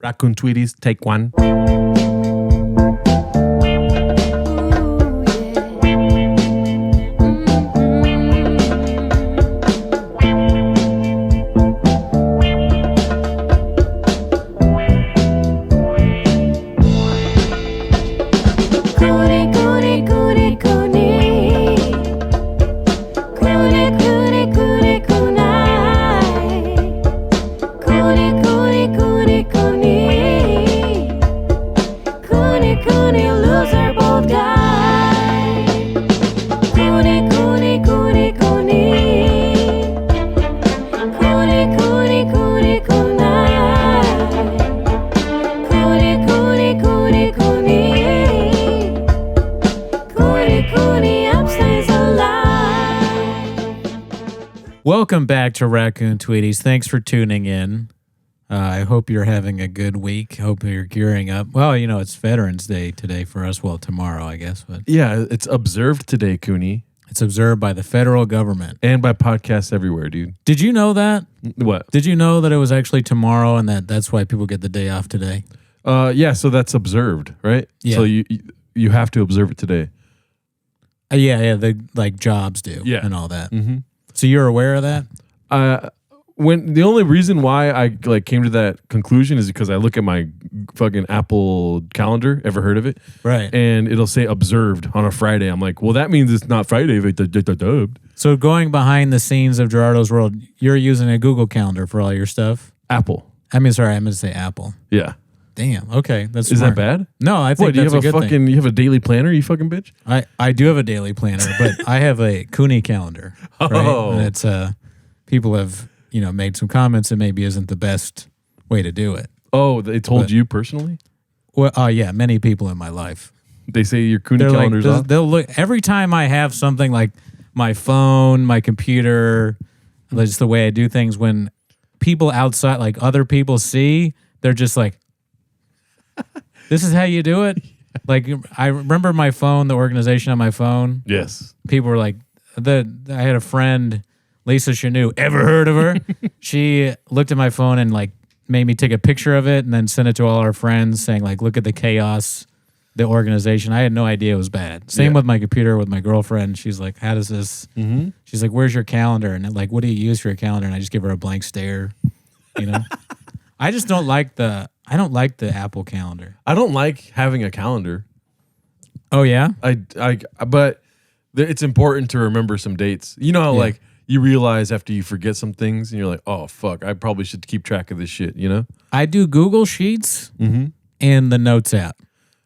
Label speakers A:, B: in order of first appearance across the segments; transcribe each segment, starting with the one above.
A: Raccoon Tweeties, take one.
B: Welcome back to Raccoon Tweeties. Thanks for tuning in. I hope you're having a good week. Hope you're gearing up. Well, you know, it's Veterans Day today for us. Well, tomorrow, I guess. But
A: Yeah, it's observed today, Cooney.
B: it's observed by the federal government.
A: And by podcasts everywhere, dude.
B: Did you know that?
A: What?
B: Did you know that it was actually tomorrow and that's why people get the day off today?
A: Yeah, so that's observed, right?
B: Yeah.
A: So you have to observe it today.
B: Yeah, the like jobs do and all that.
A: Mm-hmm.
B: So you're aware of that?
A: When the only reason why I came to that conclusion is because I look at my fucking Apple calendar. Ever heard of it?
B: Right.
A: And it'll say observed on a Friday. I'm like, well, that means it's not Friday if it's dubbed.
B: So going behind the scenes of Gerardo's World, you're using a Google Calendar for all your stuff?
A: Apple.
B: I mean, sorry, I meant to say Apple.
A: Yeah.
B: Damn. Okay, that's
A: Is
B: smart.
A: that bad?
B: No, I think
A: Do you
B: that's
A: have
B: a good thing.
A: You have a daily planner, you fucking bitch?
B: I do have a daily planner, but I have a Cooney calendar. Right?
A: Oh.
B: And it's people have made some comments. It maybe isn't the best way to do it.
A: Oh, they told you personally?
B: Well, yeah, many people in my life.
A: They say your Cooney
B: They're
A: calendar's
B: like,
A: off?
B: they'll look every time I have something like my phone, my computer, just the way I do things. When people outside, like other people see, they're just like, "This is how you do it." Like I remember my phone, the organization on my phone.
A: Yes.
B: People were like, I had a friend, Lisa Chanou. Ever heard of her? She looked at my phone and like made me take a picture of it and then sent it to all our friends saying like, look at the chaos, the organization. I had no idea it was bad. Same with my computer with my girlfriend. She's like, how does this? Mm-hmm. She's like, where's your calendar? And like, what do you use for your calendar? And I just give her a blank stare. I just don't like the Apple calendar.
A: I don't like having a calendar.
B: Oh yeah?
A: But it's important to remember some dates. You know how like you realize after you forget some things and you're like, oh fuck, I probably should keep track of this shit,
B: I do Google Sheets and the Notes app.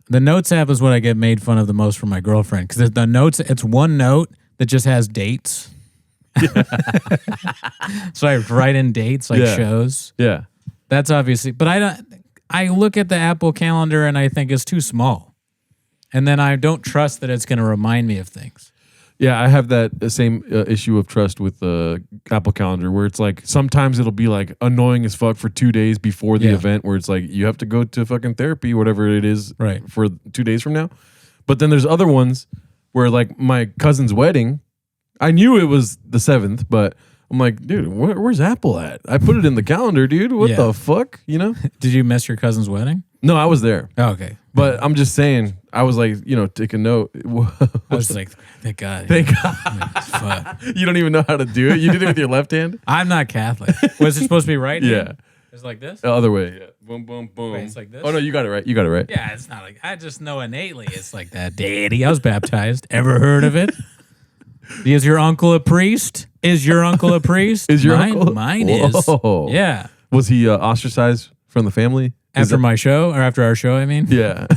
B: The Notes app is what I get made fun of the most from my girlfriend because the Notes, it's one note that just has dates. So I write in dates like shows.
A: Yeah.
B: That's obviously, but I look at the Apple calendar and I think it's too small. And then I don't trust that it's going to remind me of things.
A: Yeah, I have that same issue of trust with the Apple Calendar where it's like sometimes it'll be like annoying as fuck for 2 days before the event where it's like you have to go to fucking therapy, whatever it is, for 2 days from now. But then there's other ones where like my cousin's wedding, I knew it was the 7th, but I'm like, dude, where's Apple at? I put it in the calendar, dude. What the fuck,
B: Did you miss your cousin's wedding?
A: No, I was there.
B: Oh, okay.
A: But I'm just saying, I was like, take a note.
B: I was like, thank God.
A: Thank God.
B: Fuck.
A: You don't even know how to do it. You did it with your left hand?
B: I'm not Catholic. Was it supposed to be right?
A: Yeah.
B: It's like this?
A: The other way, yeah. Boom, boom, boom.
B: Wait, it's like this?
A: Oh, no, you got it right. You got it right.
B: Yeah, it's not like, I just know innately it's like that. Daddy, I was baptized. Ever heard of it? Is your uncle a priest? Is your uncle a priest?
A: Is your uncle?
B: Mine
A: Whoa.
B: is. Yeah.
A: Was he ostracized from the family?
B: After my show, or after our show, I mean?
A: Yeah.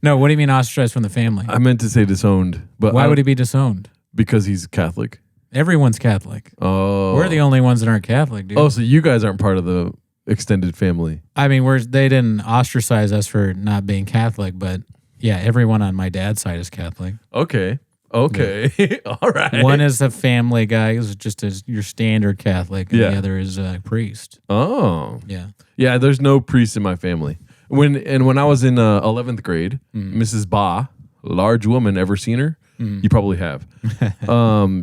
B: No, what do you mean ostracized from the family?
A: I meant to say disowned. But
B: Why would he be disowned?
A: Because he's Catholic.
B: Everyone's Catholic.
A: Oh.
B: We're the only ones that aren't Catholic, dude.
A: Oh, so you guys aren't part of the extended family.
B: I mean, they didn't ostracize us for not being Catholic, but yeah, everyone on my dad's side is Catholic.
A: Okay. Yeah. All right.
B: One is a family guy, who's just your standard Catholic, and the other is a priest.
A: Oh.
B: Yeah.
A: Yeah, there's no priest in my family. When I was in 11th grade, Mrs. Ba, large woman, ever seen her? You probably have.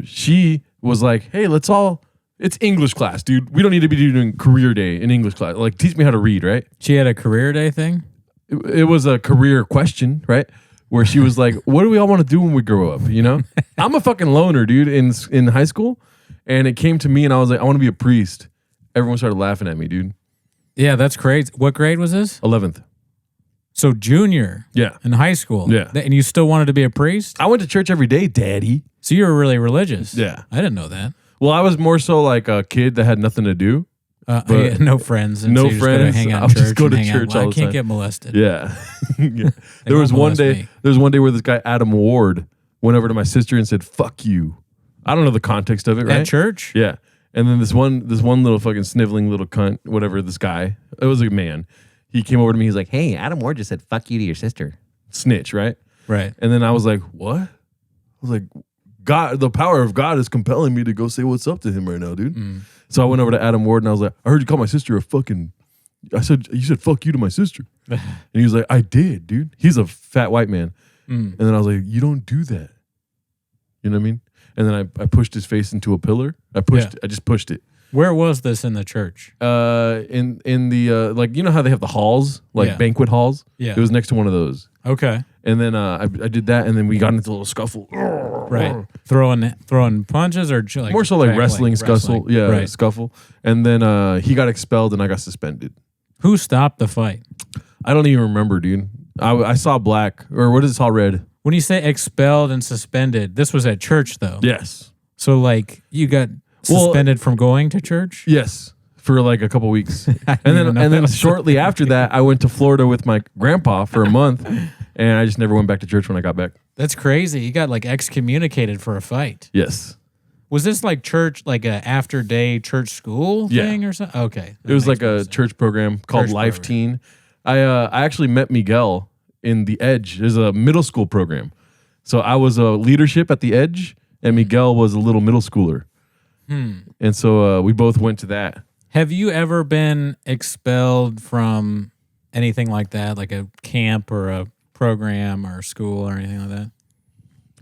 A: She was like, hey, let's all It's English class, dude. We don't need to be doing career day in English class. Like, teach me how to read, right?
B: She had a career day thing?
A: It was a career question, right? Where she was like, what do we all want to do when we grow up, you know? I'm a fucking loner, dude, in high school. And it came to me and I was like, I want to be a priest. Everyone started laughing at me, dude.
B: Yeah, that's crazy. What grade was this?
A: 11th.
B: So junior.
A: Yeah.
B: In high school.
A: Yeah.
B: And you still wanted to be a priest?
A: I went to church every day, daddy.
B: So you were really religious.
A: Yeah.
B: I didn't know that.
A: Well, I was more so like a kid that had nothing to do.
B: No friends. And
A: no
B: so you just gotta
A: friends.
B: hang out in
A: I'll
B: church
A: just go to
B: and hang
A: church
B: out.
A: all
B: I
A: the
B: can't
A: time.
B: get molested.
A: Yeah. Yeah.
B: They
A: There was
B: won't
A: one
B: molest
A: day.
B: me.
A: There was one day where this guy Adam Ward went over to my sister and said, "Fuck you." I don't know the context of it, right?
B: At church?
A: Yeah. And then this one little fucking sniveling little cunt, whatever, this guy, it was a man. He came over to me. He's like, "Hey, Adam Ward just said fuck you to your sister." Snitch, right?
B: Right.
A: And then I was like, "What?" I was like, "God, the power of God is compelling me to go say what's up to him right now, dude." So I went over to Adam Ward and I was like, "I heard you call my sister a fucking." I said, "You said fuck you to my sister," and he was like, "I did, dude." He's a fat white man, and then I was like, "You don't do that." You know what I mean? And then I pushed his face into a pillar. I just pushed it.
B: Where was this in the church?
A: In the like, you know how they have the halls, like banquet halls.
B: Yeah.
A: It was next to one of those.
B: Okay.
A: And then I did that, and then we got into a little scuffle.
B: Right. Throwing punches or like
A: More so like wrestling scuffle.
B: wrestling.
A: Yeah,
B: Right.
A: scuffle. And then he got expelled, and I got suspended.
B: Who stopped the fight?
A: I don't even remember, dude. I saw black, or what is it, saw red?
B: When you say expelled and suspended, this was at church though.
A: Yes.
B: So like you got suspended from going to church?
A: Yes. For like a couple weeks. And
B: even know that
A: then
B: was
A: shortly after that, I went to Florida with my grandpa for a month, and I just never went back to church when I got back.
B: That's crazy. You got like excommunicated for a fight.
A: Yes.
B: Was this like church, like a after day church school thing or something? Okay.
A: It was like a church program called
B: Church
A: Life
B: program.
A: Teen. I actually met Miguel in the Edge. There's a middle school program. So I was a leadership at the Edge, and Miguel was a little middle schooler. And so we both went to that.
B: Have you ever been expelled from anything like that, like a camp or a program or school or anything like that?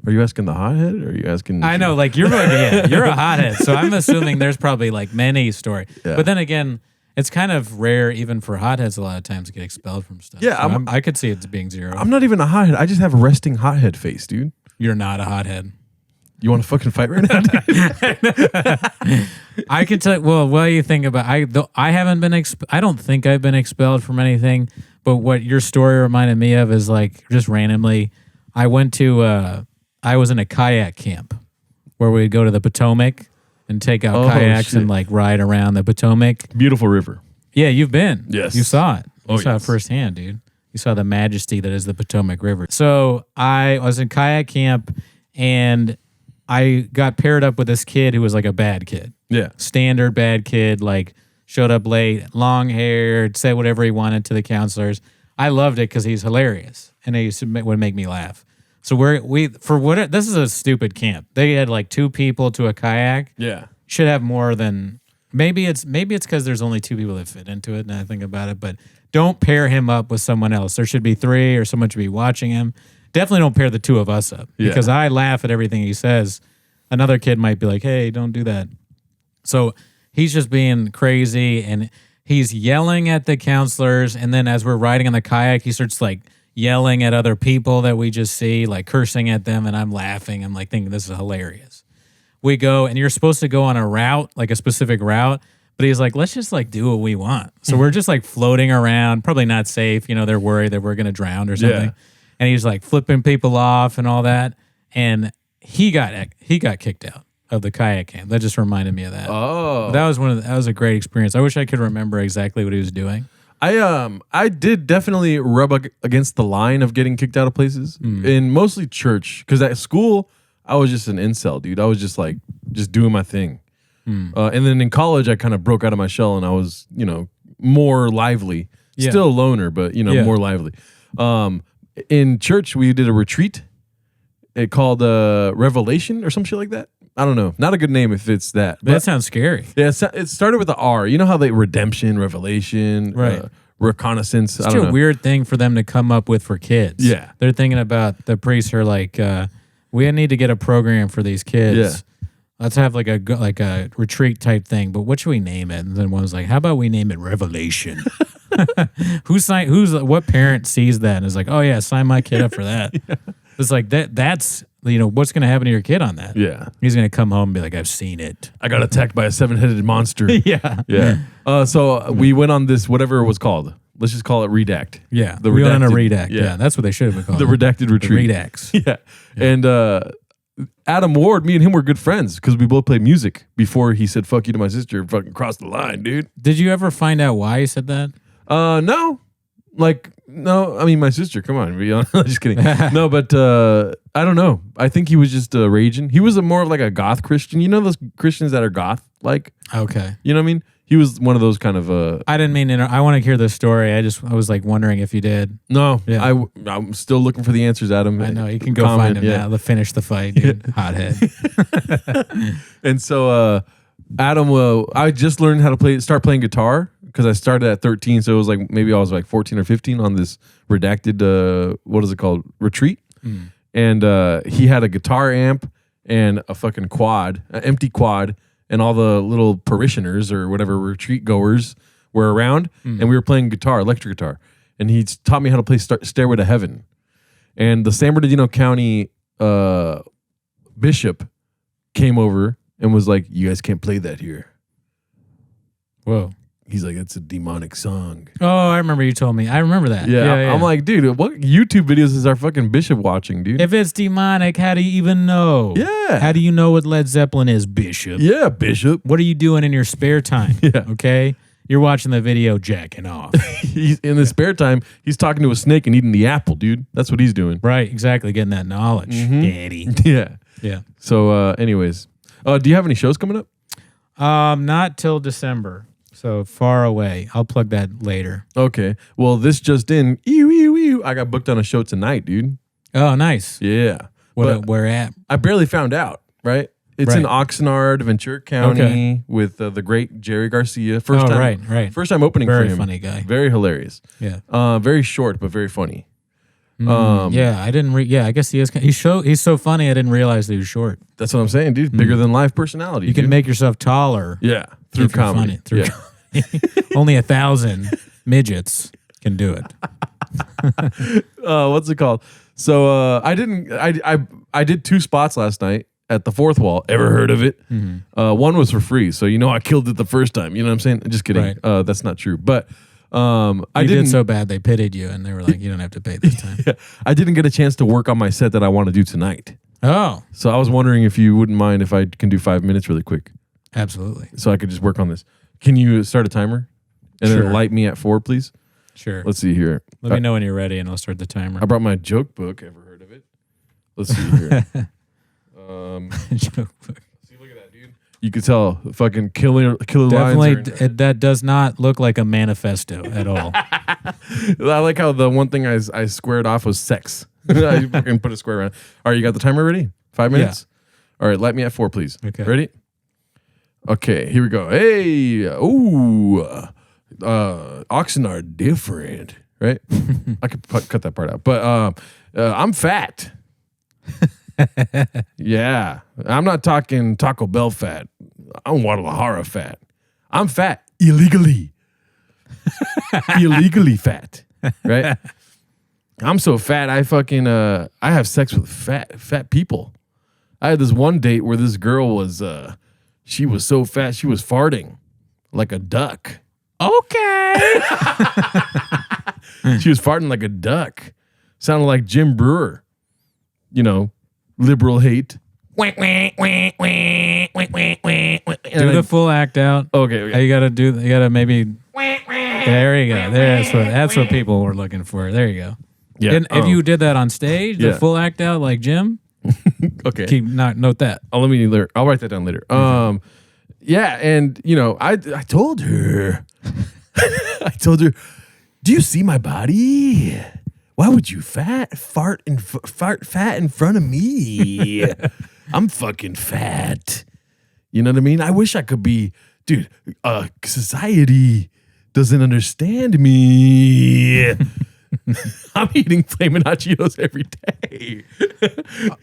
A: Are you asking the hothead, or are you asking?
B: I know, like you're a hothead, so I'm assuming there's probably like many stories.
A: Yeah.
B: But then again, it's kind of rare even for hotheads a lot of times to get expelled from stuff.
A: Yeah,
B: So I could see it being zero.
A: I'm not even a hothead. I just have a resting hothead face, dude.
B: You're not a hothead.
A: You want to fucking fight right now, dude?
B: I could tell. Well, what do you think about? I haven't been. I don't think I've been expelled from anything. But what your story reminded me of is like just randomly, I went to. I was in a kayak camp where we'd go to the Potomac and take out kayaks
A: shit.
B: and like ride around the Potomac.
A: Beautiful river.
B: Yeah, you've been.
A: Yes.
B: You saw it. You saw it
A: yes.
B: firsthand, dude. You saw the majesty that is the Potomac River. So I was in kayak camp and I got paired up with this kid who was like a bad kid.
A: Yeah.
B: Standard bad kid, like showed up late, long hair, said whatever he wanted to the counselors. I loved it because he's hilarious and he would make me laugh. So this is a stupid camp. They had like 2 people to a kayak.
A: Yeah.
B: Should have more than maybe it's because there's only 2 people that fit into it. And I think about it, but don't pair him up with someone else. There should be 3 or someone should be watching him. Definitely don't pair the 2 of us up because I laugh at everything he says. Another kid might be like, "Hey, don't do that." So he's just being crazy and he's yelling at the counselors. And then as we're riding on the kayak, he starts like yelling at other people that we just see, like cursing at them. And I'm laughing. I'm like thinking this is hilarious. We go and you're supposed to go on a route, like a specific route. But he's like, let's just like do what we want. So we're just like floating around, probably not safe. You know, they're worried that we're going to drown or something.
A: Yeah.
B: And he's like flipping people off and all that. And he got kicked out of the kayak camp. That just reminded me of that.
A: Oh.
B: That was a great experience. I wish I could remember exactly what he was doing.
A: I did definitely rub against the line of getting kicked out of places in mostly church, because at school I was just an incel, dude. I was just like doing my thing, and then in college I kind of broke out of my shell and I was more lively, still a loner, but more lively. In church we did a retreat. It called Revelation or some shit like that. I don't know. Not a good name if it's that.
B: That sounds scary.
A: Yeah, it started with the R. You know how they redemption, revelation,
B: Right.
A: Reconnaissance.
B: It's
A: I
B: such
A: don't
B: a
A: know.
B: weird thing for them to come up with for kids.
A: Yeah.
B: They're thinking about the priests are like, we need to get a program for these kids. let's have like a retreat type thing, but what should we name it? And then one was like, how about we name it Revelation? What parent sees that and is like, oh yeah, sign my kid up for that? Yeah. It's like that's what's going to happen to your kid on that?
A: Yeah.
B: He's going to come home and be like, I've seen it.
A: I got attacked by a 7-headed monster.
B: Yeah.
A: Yeah. So we went on this, whatever it was called. Let's just call it Redact.
B: Yeah.
A: We
B: went on a Redact. Yeah. That's what they should have been called.
A: The Redacted Retreat.
B: The Redacts.
A: Yeah. And Adam Ward, me and him were good friends because we both played music before he said fuck you to my sister and fucking crossed the line, dude.
B: Did you ever find out why he said that?
A: No. No, I mean, my sister, come on. Just kidding. No, but I don't know. I think he was just raging. He was more of like a goth Christian. You know those Christians that are goth?
B: Okay.
A: You know what I mean? He was one of those kind of...
B: I didn't mean... I want to hear the story. I was like wondering if you did.
A: No. Yeah. I'm still looking for the answers, Adam.
B: I know. You can go find him now. Let's finish the fight, dude. Hothead.
A: And so Adam, I just learned how to start playing guitar because I started at 13. So it was like maybe I was like 14 or 15 on this redacted, what is it called? Retreat. Mm. And he had a guitar amp and a fucking quad, an empty quad. And all the little parishioners or whatever retreat goers were around, and we were playing guitar, electric guitar. And he taught me how to play Stairway to Heaven. And the San Bernardino County bishop came over and was like, "You guys can't play that here."
B: Whoa.
A: He's like, "That's a demonic song."
B: Oh, I remember you told me. I remember that.
A: Yeah. I'm like, dude, what YouTube videos is our fucking bishop watching, dude?
B: If it's demonic, how do you even know?
A: Yeah.
B: How do you know what Led Zeppelin is, bishop?
A: Yeah, bishop.
B: What are you doing in your spare time?
A: Yeah.
B: Okay? You're watching the video jacking off.
A: He's in his spare time, he's talking to a snake and eating the apple, dude. That's what he's doing.
B: Right, exactly. Getting that knowledge, daddy.
A: Yeah.
B: Yeah.
A: So anyways, do you have any shows coming up?
B: Not till December. So far away. I'll plug that later.
A: Okay. Well, this just in. I got booked on a show tonight, dude.
B: Oh, nice.
A: Yeah.
B: Where at?
A: I barely found out, right? It's in Oxnard, Ventura County, with the great Jerry Garcia. First time,
B: right.
A: First time opening for him.
B: Very funny guy.
A: Very hilarious.
B: Yeah.
A: Very short, but very funny.
B: Yeah, I didn't. I guess he is. He's so funny. I didn't realize he was short.
A: That's what I'm saying, dude. Bigger than life personality.
B: You can make yourself taller.
A: Yeah, through comedy.
B: Only 1,000 midgets can do it.
A: What's it called? So I did 2 spots last night at the Fourth Wall. Ever heard of it? Mm-hmm. One was for free, so I killed it the first time. You know what I'm saying? Just kidding.
B: Right.
A: That's not true. But
B: I did so bad they pitied you, and they were like, "You don't have to pay this time."
A: Yeah, I didn't get a chance to work on my set that I want to do tonight.
B: Oh,
A: so I was wondering if you wouldn't mind if I can do 5 minutes really quick.
B: Absolutely.
A: So I could just work on this. Can you start a timer and then light me at 4, please?
B: Sure.
A: Let's see here.
B: Let me know when you're ready, and I'll start the timer.
A: I brought my joke book. Ever heard of it? Let's see here.
B: Joke book.
A: See, look at that, dude. You could tell fucking killer
B: Definitely,
A: lines.
B: that does not look like a manifesto at all.
A: I like how the one thing I squared off was sex. I fucking put a square around. All right, you got the timer ready? 5 minutes? Yeah. All right, light me at 4, please.
B: Okay.
A: Ready? Okay, here we go. Hey, oxen are different, right? I could cut that part out. But I'm fat. Yeah, I'm not talking Taco Bell fat. I'm Guadalajara fat. I'm fat illegally. Illegally fat, right? I'm so fat. I fucking I have sex with fat people. I had this one date where this girl was she was so fat she was farting like a duck.
B: Okay.
A: She was farting like a duck. Sounded like Jim Brewer. Liberal hate.
B: Do the full act out.
A: Okay.
B: You gotta maybe. There you go. That's what people were looking for. There you go.
A: Yeah.
B: And if you did that on stage, the full act out like Jim.
A: Okay.
B: Note that.
A: I'll write that down later. Yeah, and I told her, do you see my body? Why would you fart fat in front of me? I'm fucking fat. You know what I mean? I wish I could be, dude. Society doesn't understand me. I'm eating Flamin' Hot Cheetos every day.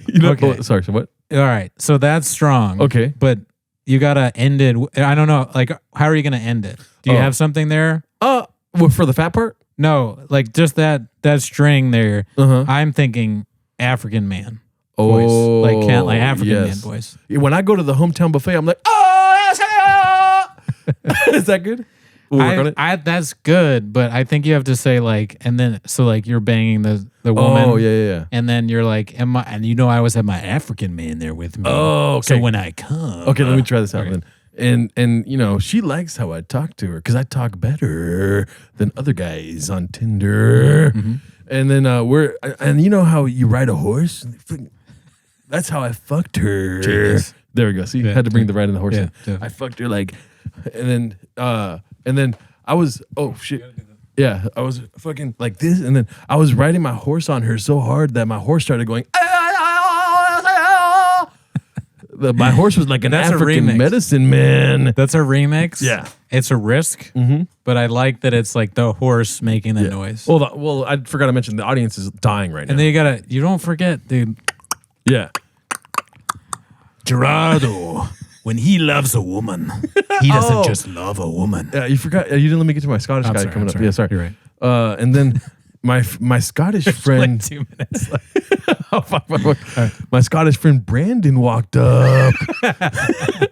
A: You know,
B: Okay.
A: sorry, so what?
B: All right. So that's strong.
A: Okay.
B: But you got to end it. I don't know. Like, how are you going to end it? Do you have something there?
A: Well, for the fat part?
B: No, like just that string there.
A: Uh-huh.
B: I'm thinking African man voice. Like African man voice.
A: When I go to the hometown buffet, I'm like, oh, is that good? We'll work on it.
B: That's good, but I think you have to say like, and then so like you're banging the woman.
A: Oh yeah.
B: And then you're like, and you know I always have my African man there with me.
A: Oh, okay.
B: So when I come,
A: okay, let me try this out then. And you know, she likes how I talk to her because I talk better than other guys on Tinder.
B: Mm-hmm.
A: And then and you know how you ride a horse? That's how I fucked her.
B: Jeez.
A: There we go. See, I had to bring the ride in the horse. in.
B: Yeah.
A: I fucked her like, and then I was shit. Yeah, I was fucking like this, and then I was riding my horse on her so hard that my horse started going. My horse was like an African medicine man.
B: That's a remix.
A: Yeah.
B: It's a risk, but I like that it's like the horse making the noise.
A: Well, I forgot to mention the audience is dying right now.
B: And then you don't forget, dude.
A: Yeah.
B: Gerardo, when he loves a woman, he doesn't just love a woman.
A: Yeah, you forgot. You didn't let me get to my Scottish guy coming up. Yeah, sorry.
B: You're right.
A: And then my Scottish friend.
B: Like 2 minutes left.
A: Fuck. My Scottish friend Brandon walked up.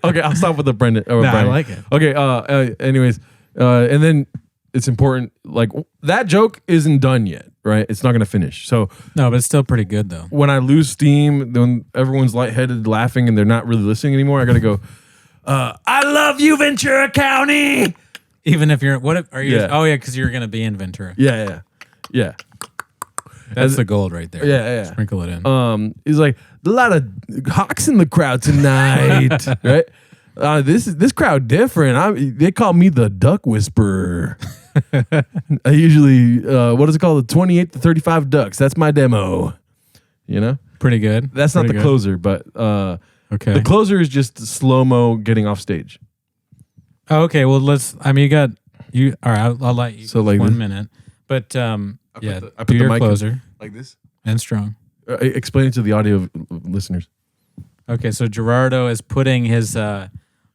A: Okay, I'll stop with the Brendan.
B: I like it.
A: Okay. Anyways, and then it's important. Like that joke isn't done yet, right? It's not gonna finish. So
B: No, but it's still pretty good though.
A: when I lose steam, when everyone's lightheaded, laughing, and they're not really listening anymore, I gotta go. I love you, Ventura County.
B: Even if you're are you?
A: Yeah.
B: Oh yeah, because you're gonna be in Ventura.
A: Yeah.
B: That's the gold right there.
A: Yeah.
B: Sprinkle it in.
A: He's like a lot of hawks in the crowd tonight, right? This crowd different. They call me the duck whisperer. I usually what is it called? The 28 to 35 ducks. That's my demo. You know,
B: Pretty good.
A: that's not
B: Pretty
A: the
B: good.
A: closer, but
B: Okay.
A: the closer is just slow mo getting off stage.
B: Oh, okay. Well, let's. I mean, you got you. All right. I'll let you.
A: So, like
B: 1
A: this?
B: minute. But yeah,
A: I put
B: do
A: the
B: your
A: mic in-
B: closer
A: like this.
B: and strong.
A: Explain it to the audio listeners.
B: Okay, so Gerardo is putting his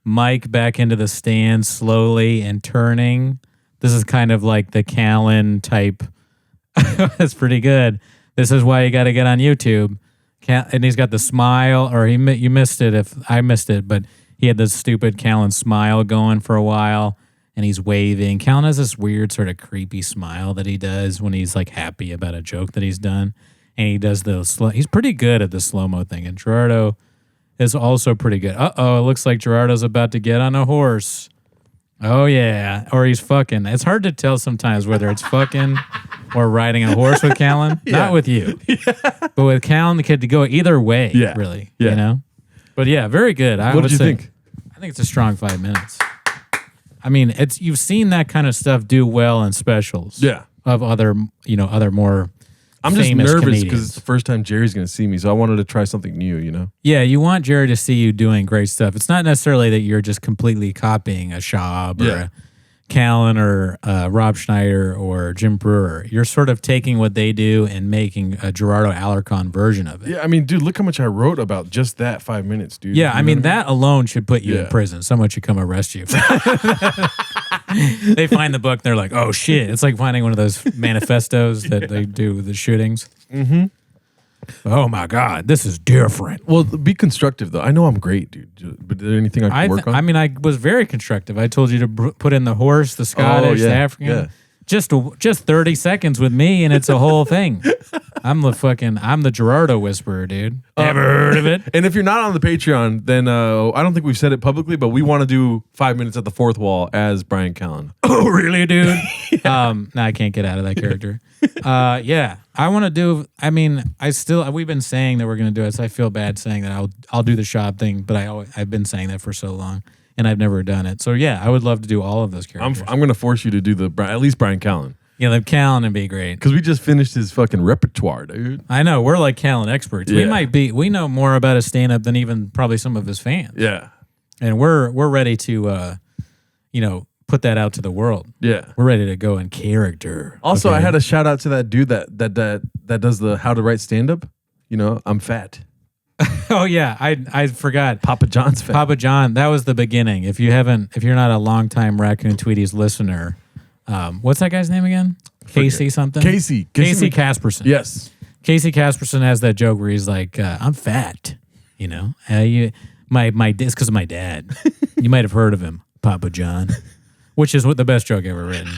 B: mic back into the stand slowly and turning. This is kind of like the Callan type. That's pretty good. This is why you got to get on YouTube. And he's got the smile, or you missed it if I missed it, but he had this stupid Callan smile going for a while, and he's waving. Callan has this weird sort of creepy smile that he does when he's like happy about a joke that he's done, and he does the slow. He's pretty good at the slow-mo thing, and Gerardo is also pretty good. It looks like Gerardo's about to get on a horse. Oh yeah, or he's fucking. It's hard to tell sometimes whether it's fucking or riding a horse with Callan. Not with you, but with Callan, the kid to go either way.
A: Yeah.
B: Really.
A: Yeah.
B: You know. But yeah, very good.
A: What did you think?
B: I think it's a strong 5 minutes. I mean, you've seen that kind of stuff do well in specials.
A: Yeah.
B: Of other more.
A: I'm just
B: famous
A: nervous because
B: comedians.
A: it's the first time Jerry's going to see me, so I wanted to try something new, you know?
B: Yeah, you want Jerry to see you doing great stuff. It's not necessarily that you're just completely copying a Schaub or a Callan or Rob Schneider or Jim Brewer. You're sort of taking what they do and making a Gerardo Alarcon version of it.
A: Yeah, I mean, dude, look how much I wrote about just that 5 minutes, dude.
B: Yeah,
A: You
B: I
A: know
B: mean,
A: what
B: that alone should put you in
A: Yeah.
B: prison. Someone should come arrest you. They find the book, they're like, oh shit. It's like finding one of those manifestos that they do with the shootings. Mm-hmm. Oh my God, this is different.
A: Well, be constructive, though. I know I'm great, dude, but is there anything I can work on?
B: I mean, I was very constructive. I told you to put in the horse, the Scottish, the African.
A: yeah.
B: Just 30 seconds with me, and it's a whole thing. I'm the Gerardo whisperer, dude. Ever heard of it?
A: And if you're not on the Patreon, then I don't think we've said it publicly, but we want to do 5 minutes at the fourth wall as Brian Callan.
B: Oh, really, dude? No, I can't get out of that character. Yeah, I want to do. I mean, we've been saying that we're going to do it, so I feel bad saying that I'll do the Schaub thing, but I've been saying that for so long, and I've never done it. So yeah, I would love to do all of those characters.
A: I'm going to force you to do at least Brian Callan.
B: Yeah, the Callan would be great.
A: Because we just finished his fucking repertoire, dude.
B: I know, we're like Callan experts.
A: Yeah.
B: We know more about his stand-up than even probably some of his fans.
A: Yeah.
B: And we're ready to, put put that out to the world.
A: Yeah.
B: We're ready to go in character.
A: Also,
B: okay?
A: I had a shout out to that dude that does the how to write stand up. You know, I'm fat.
B: Oh yeah, I forgot.
A: Papa John's fat.
B: Papa John, that was the beginning. If you're not a longtime Raccoon Tweeties listener, what's that guy's name again? Casey something?
A: Casey
B: Kasperson.
A: Yes.
B: Casey Kasperson has that joke where he's like, I'm fat. You know, it's because of my dad. You might have heard of him, Papa John, which is what the best joke ever written.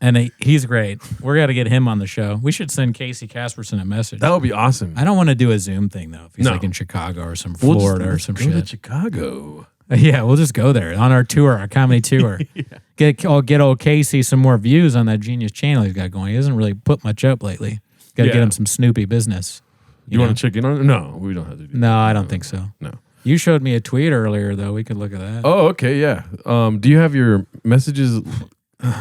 B: And he's great. We're got to get him on the show. We should send Casey Kasperson a message.
A: That would be awesome.
B: I don't want to do a Zoom thing though. If he's like in Chicago or some Florida or some shit.
A: Go to Chicago.
B: Yeah, we'll just go there on our tour, our comedy tour. Yeah. Get old Casey some more views on that genius channel he's got going. He hasn't really put much up lately. Got to get him some Snoopy business.
A: You want to check in on it? No, we don't have to do that.
B: No, I don't think so.
A: No.
B: You showed me a tweet earlier, though. We could look at that.
A: Oh, okay, yeah. Do you have your messages?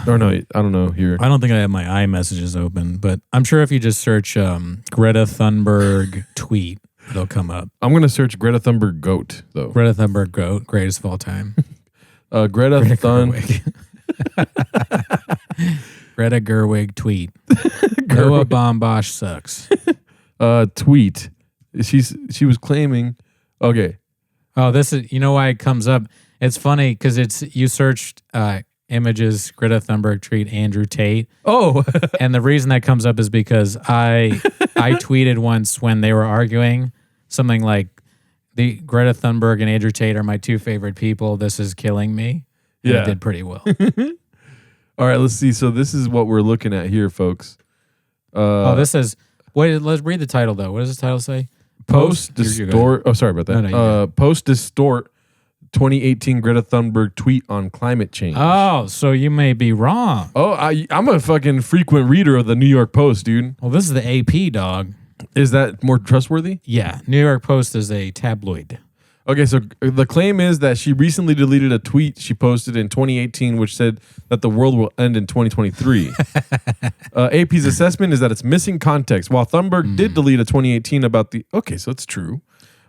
A: Or no, I don't know here.
B: I don't think I have my iMessages open, but I'm sure if you just search Greta Thunberg tweet, it'll come up.
A: I'm going to search Greta Thunberg goat, though.
B: Greta Thunberg goat, greatest of all time.
A: Greta
B: Gerwig. Greta Gerwig tweet. Noah Baumbach sucks.
A: Tweet. She was claiming. Okay.
B: Oh, this is, you know why it comes up? It's funny because you searched images, Greta Thunberg tweet Andrew Tate.
A: Oh.
B: And the reason that comes up is because I tweeted once when they were arguing something like, the Greta Thunberg and Andrew Tate are my two favorite people. This is killing me. And it did pretty well.
A: All right, let's see. So this is what we're looking at here, folks.
B: This is, let's read the title though. What does the title say?
A: Post distort. Oh, sorry about that.
B: No,
A: post distort 2018 Greta Thunberg tweet on climate change.
B: Oh, so you may be wrong.
A: Oh, I'm a fucking frequent reader of the New York Post, dude.
B: Well, this is the AP, dog.
A: Is that more trustworthy?
B: Yeah, New York Post is a tabloid.
A: Okay, so the claim is that she recently deleted a tweet she posted in 2018, which said that the world will end in 2023. AP's assessment is that it's missing context. While Thunberg did delete a 2018 about so it's true,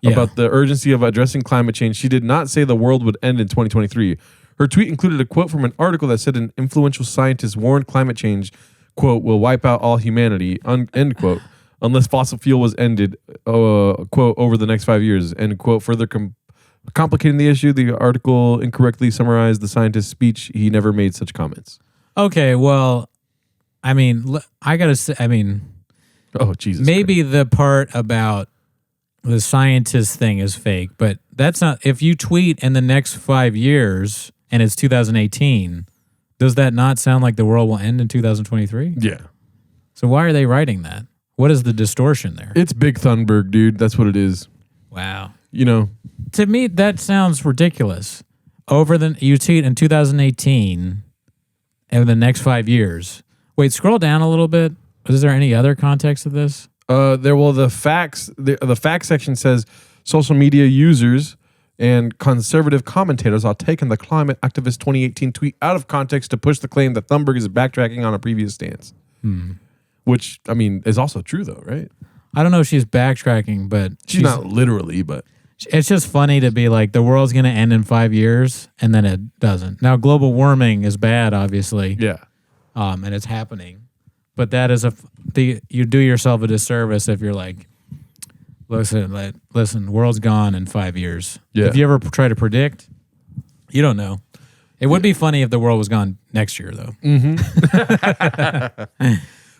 A: about the urgency of addressing climate change, she did not say the world would end in 2023. Her tweet included a quote from an article that said an influential scientist warned climate change, quote, will wipe out all humanity, end quote, unless fossil fuel was ended, quote, over the next 5 years, end quote. Further complicating the issue, the article incorrectly summarized the scientist's speech. He never made such comments.
B: Okay, well, I mean, I got to say,
A: oh, Jesus.
B: Maybe
A: Christ.
B: the part about the scientist thing is fake, but that's not, if you tweet in the next 5 years and it's 2018, does that not sound like the world will end in 2023?
A: Yeah.
B: So why are they writing that? What is the distortion there?
A: It's Big Thunberg, dude. That's what it is.
B: Wow.
A: You know.
B: To me, that sounds ridiculous. You tweet in 2018 and the next 5 years. Wait, scroll down a little bit. Is there any other context of this?
A: The facts section says social media users and conservative commentators are taking the climate activist 2018 tweet out of context to push the claim that Thunberg is backtracking on a previous stance. Which, I mean, is also true, though, right?
B: I don't know if she's backtracking, but
A: she's not literally, but
B: it's just funny to be like, the world's going to end in 5 years, and then it doesn't. Now, global warming is bad, obviously.
A: Yeah.
B: And it's happening. But that is you do yourself a disservice if you're like, listen, world's gone in 5 years.
A: Yeah.
B: If you ever try to predict, you don't know. It would be funny if the world was gone next year, though.
A: Mm-hmm.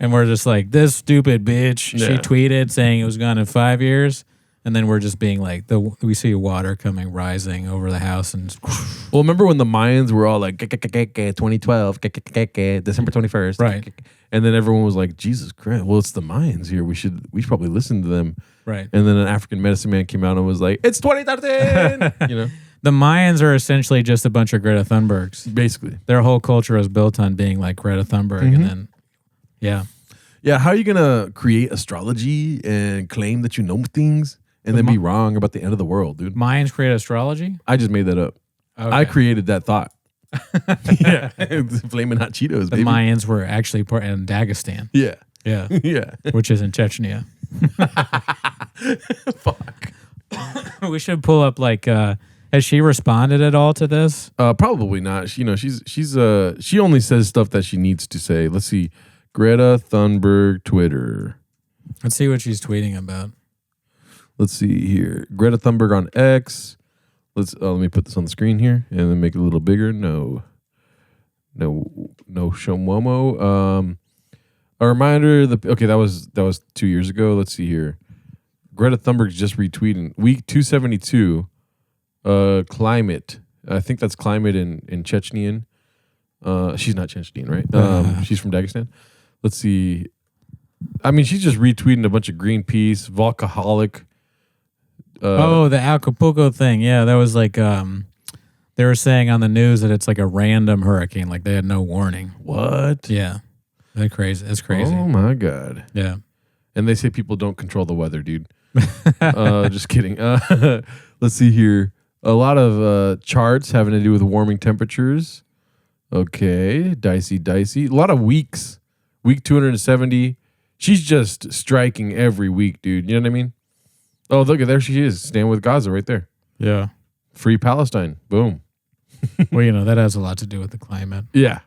B: And we're just like, this stupid bitch, she tweeted saying it was gone in 5 years. And then we're just being like, we see water rising over the house. And
A: well, remember when the Mayans were all like, 2012, December 21st.
B: Right.
A: And then everyone was like, Jesus Christ, well, it's the Mayans here. We should probably listen to them.
B: Right.
A: And then an African medicine man came out and was like, it's 2013. You know?
B: The Mayans are essentially just a bunch of Greta Thunbergs.
A: Basically.
B: Their whole culture is built on being like Greta Thunberg. And then, yeah.
A: Yeah, how are you going to create astrology and claim that you know things and then be wrong about the end of the world, dude?
B: Mayans create astrology?
A: I just made that up. Okay. I created that thought. Yeah. Flaming hot Cheetos,
B: the
A: baby.
B: Mayans were actually in Dagestan.
A: Yeah.
B: Yeah.
A: Yeah.
B: Which is in Chechnya.
A: Fuck.
B: We should pull up like, Has she responded at all to this?
A: Probably not. She only says stuff that she needs to say. Let's see. Greta Thunberg Twitter.
B: Let's see what she's tweeting about.
A: Let's see here. Greta Thunberg on X. Let me put this on the screen here and then make it a little bigger. No Shomomo. A reminder. That was 2 years ago. Let's see here. Greta Thunberg's just retweeting week 272. Climate. I think that's climate in Chechenian. She's not Chechenian, right? She's from Dagestan. Let's see. I mean, she's just retweeting a bunch of Greenpeace, Volcaholic.
B: The Acapulco thing. Yeah, that was like they were saying on the news that it's like a random hurricane, like they had no warning.
A: What?
B: Yeah, that's crazy. That's crazy.
A: Oh my god.
B: Yeah.
A: And they say people don't control the weather, dude. Just kidding. Let's see here. A lot of charts having to do with warming temperatures. Okay, dicey. A lot of weeks. Week 270. She's just striking every week, dude. You know what I mean? Oh, look, there she is. Stand with Gaza right there.
B: Yeah.
A: Free Palestine. Boom.
B: Well, that has a lot to do with the climate.
A: Yeah.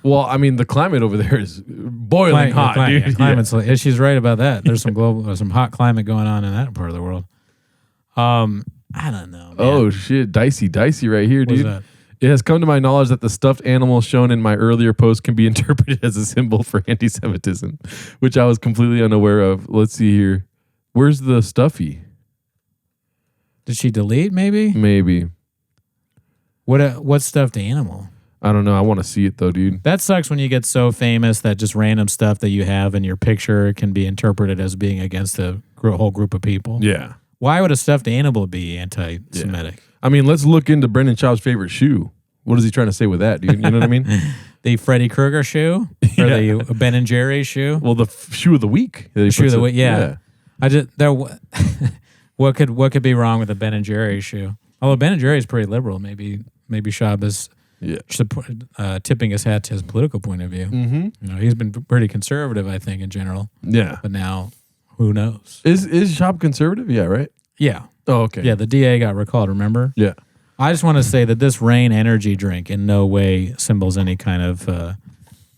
A: Well, I mean, the climate over there is boiling hot, dude.
B: Yeah, climate's she's right about that. There's some hot climate going on in that part of the world. I don't know, man.
A: Oh, shit. Dicey right here, dude.
B: What's that?
A: It has come to my knowledge that the stuffed animal shown in my earlier post can be interpreted as a symbol for anti-Semitism, which I was completely unaware of. Let's see here. Where's the stuffy?
B: Did she delete, maybe?
A: Maybe.
B: What stuffed animal?
A: I don't know. I want to see it, though, dude.
B: That sucks when you get so famous that just random stuff that you have in your picture can be interpreted as being against a whole group of people.
A: Yeah.
B: Why would a stuffed animal be anti-Semitic?
A: Yeah. I mean, let's look into Brendan Schaub's favorite shoe. What is he trying to say with that, dude? You know what I mean?
B: The Freddy Krueger shoe? Or the Ben and Jerry's shoe?
A: Well, the shoe of the week.
B: The shoe of the week, yeah. What could be wrong with a Ben and Jerry's shoe? Although Ben and Jerry's pretty liberal, maybe Schaub is tipping his hat to his political point of view.
A: Mm-hmm.
B: He's been pretty conservative, I think, in general.
A: Yeah.
B: But now, who knows?
A: Is Schaub conservative? Yeah, right?
B: Yeah.
A: Oh, okay.
B: Yeah, the DA got recalled, remember?
A: Yeah.
B: I just want to say that this Reign energy drink in no way symbols any kind of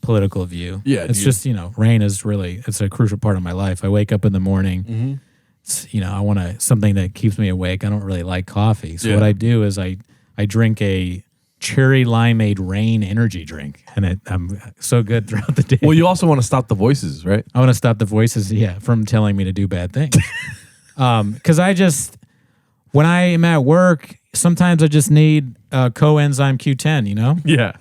B: political view.
A: Yeah.
B: It's just, Reign is it's a crucial part of my life. I wake up in the morning.
A: Mm-hmm.
B: I want something that keeps me awake. I don't really like coffee. So what I do is I drink a cherry limeade Reign energy drink. And I'm so good throughout the day.
A: Well, you also want to stop the voices, right?
B: I want to stop the voices, from telling me to do bad things. Because when I am at work, sometimes I just need coenzyme Q10,
A: Yeah.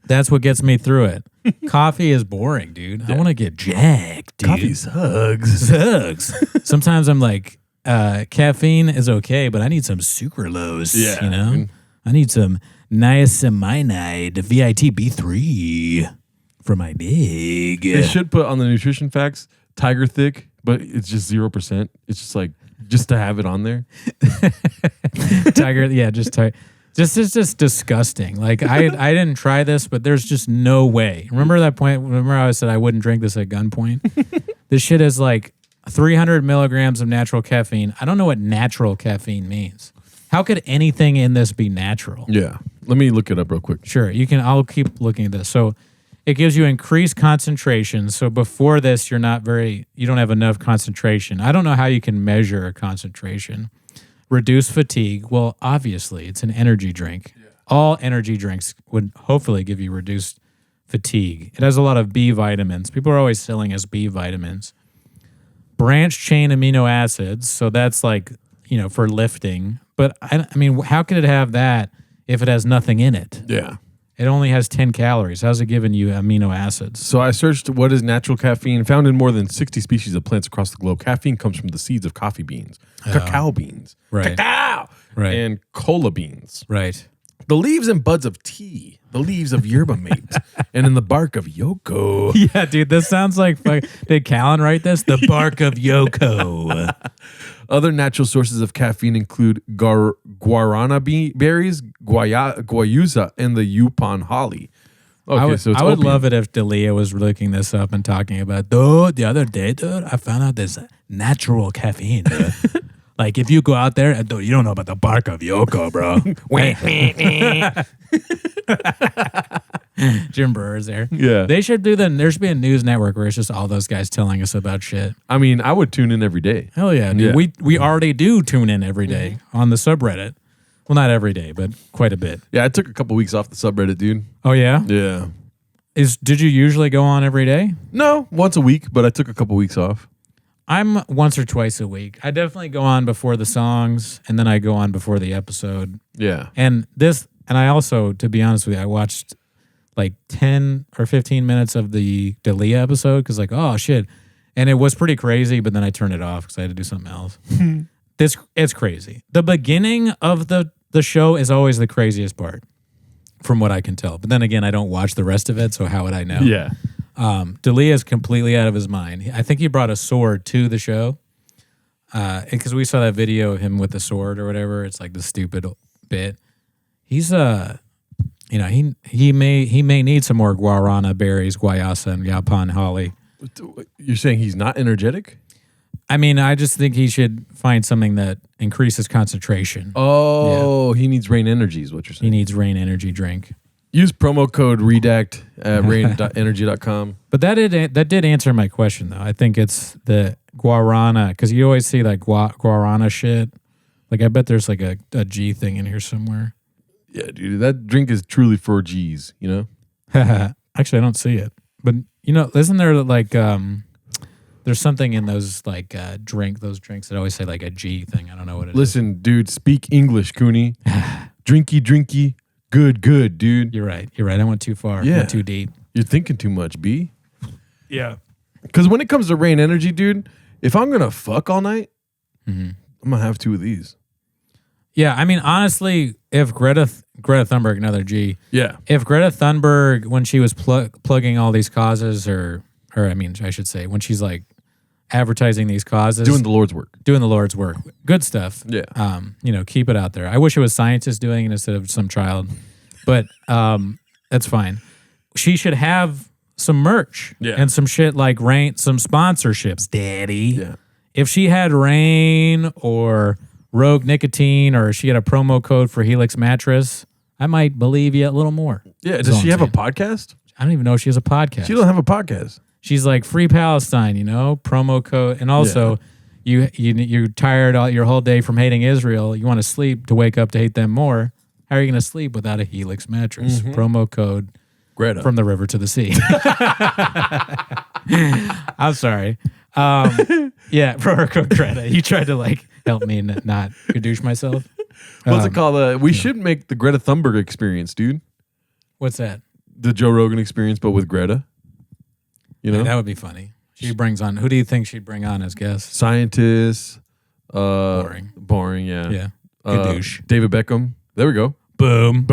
B: That's what gets me through it. Coffee is boring, dude. Yeah. I want to get jacked, dude.
A: Coffee sucks.
B: Sometimes I'm like, caffeine is okay, but I need some sucralose, I need some niacinamide, VITB3 for my dig.
A: They should put on the nutrition facts, Tiger Thick, but it's just 0%. It's just like, just to have it on there.
B: Tiger, it's just disgusting. Like I didn't try this, but there's just no way. Remember that point? Remember how I said I wouldn't drink this at gunpoint? This shit is like 300 milligrams of natural caffeine. I don't know what natural caffeine means. How could anything in this be natural?
A: Yeah. Let me look it up real quick.
B: Sure. You can. I'll keep looking at this. So it gives you increased concentration. So before this, you don't have enough concentration. I don't know how you can measure a concentration. Reduce fatigue. Well, obviously, it's an energy drink. Yeah. All energy drinks would hopefully give you reduced fatigue. It has a lot of B vitamins. People are always selling us B vitamins. Branch chain amino acids. So that's like, for lifting. But I mean, how could it have that if it has nothing in it?
A: Yeah.
B: It only has 10 calories. How's it giving you amino acids?
A: So I searched what is natural caffeine. Found in more than 60 species of plants across the globe. Caffeine comes from the seeds of coffee beans, cacao beans,
B: right,
A: and cola beans.
B: Right.
A: The leaves and buds of tea, the leaves of yerba mate, and in the bark of yoko.
B: Yeah, dude, this sounds like, did Callan write this? The bark of yoko.
A: Other natural sources of caffeine include guarana berries, guayusa, and the Yupon holly. Okay,
B: I would love it if Dalia was looking this up and talking about, the other day, dude, I found out there's natural caffeine. Like if you go out there, you don't know about the bark of Yoko, bro. Jim Breuer's there.
A: Yeah.
B: They should do there should be a news network where it's just all those guys telling us about shit.
A: I mean, I would tune in every day.
B: Hell yeah, dude.
A: Yeah.
B: We already do tune in every day on the subreddit. Well, not every day, but quite a bit.
A: Yeah, I took a couple weeks off the subreddit, dude.
B: Oh yeah?
A: Yeah.
B: Did you usually go on every day?
A: No, once a week, but I took a couple weeks off.
B: I'm once or twice a week. I definitely go on before the songs, and then I go on before the episode.
A: Yeah.
B: And I also, to be honest with you, I watched like 10 or 15 minutes of the Dalia episode because like, oh shit. And it was pretty crazy, but then I turned it off because I had to do something else. It's crazy. The beginning of the show is always the craziest part, from what I can tell. But then again, I don't watch the rest of it, so how would I know?
A: Yeah.
B: Dalia is completely out of his mind. I think he brought a sword to the show because we saw that video of him with the sword or whatever. It's like the stupid bit. He's he may need some more guarana berries, guayasa, and yapan holly.
A: You're saying he's not energetic?
B: I mean, I just think he should find something that increases concentration.
A: Oh, he needs rain energy is what you're
B: He
A: saying.
B: needs rain energy drink.
A: Use promo code REDACT at rain.energy.com.
B: But that did answer my question, though. I think it's the guarana, because you always see like guarana shit. Like, I bet there's like a G thing in here somewhere.
A: Yeah, dude, that drink is truly for G's, you know?
B: Actually, I don't see it. But, you know, isn't there like, there's something in those like those drinks that always say like a G thing. I don't know what it is.
A: Listen, dude, speak English, Cooney. Drinky, good, dude.
B: You're right. I went too far.
A: Yeah.
B: Went too deep.
A: You're thinking too much, B.
B: Yeah.
A: Because when it comes to rain energy, dude, if I'm going to fuck all night, I'm going to have two of these.
B: Yeah, I mean, honestly, if Greta Thunberg, another G.
A: Yeah.
B: If Greta Thunberg, when she was plugging all these causes, or I mean, I should say, when she's like advertising these causes,
A: Doing the Lord's work.
B: good stuff.
A: Yeah.
B: Keep it out there. I wish it was scientists doing it instead of some child, but that's fine. She should have some merch and some shit like Rain, some sponsorships, daddy.
A: Yeah.
B: If she had Rain or Rogue Nicotine, or she had a promo code for Helix Mattress, I might believe you a little more.
A: Yeah.
B: That's
A: Does
B: all
A: she
B: I'm
A: have a
B: saying.
A: podcast?
B: I don't even know if she has a podcast.
A: She don't have a podcast.
B: She's like Free Palestine, promo code. And also, you're tired your whole day from hating Israel. You want to sleep to wake up to hate them more. How are you going to sleep without a Helix mattress? Promo code
A: Greta.
B: From the river to the sea. I'm sorry. Promo code Greta. You tried to like help me not douche myself.
A: What's it called? We should make the Greta Thunberg experience, dude.
B: What's that?
A: The Joe Rogan experience, but with Greta. You know?
B: That would be funny. She brings on, who do you think she'd bring on as guests?
A: Scientists.
B: Boring,
A: yeah.
B: Yeah. Good douche.
A: David Beckham. There we go.
B: Boom.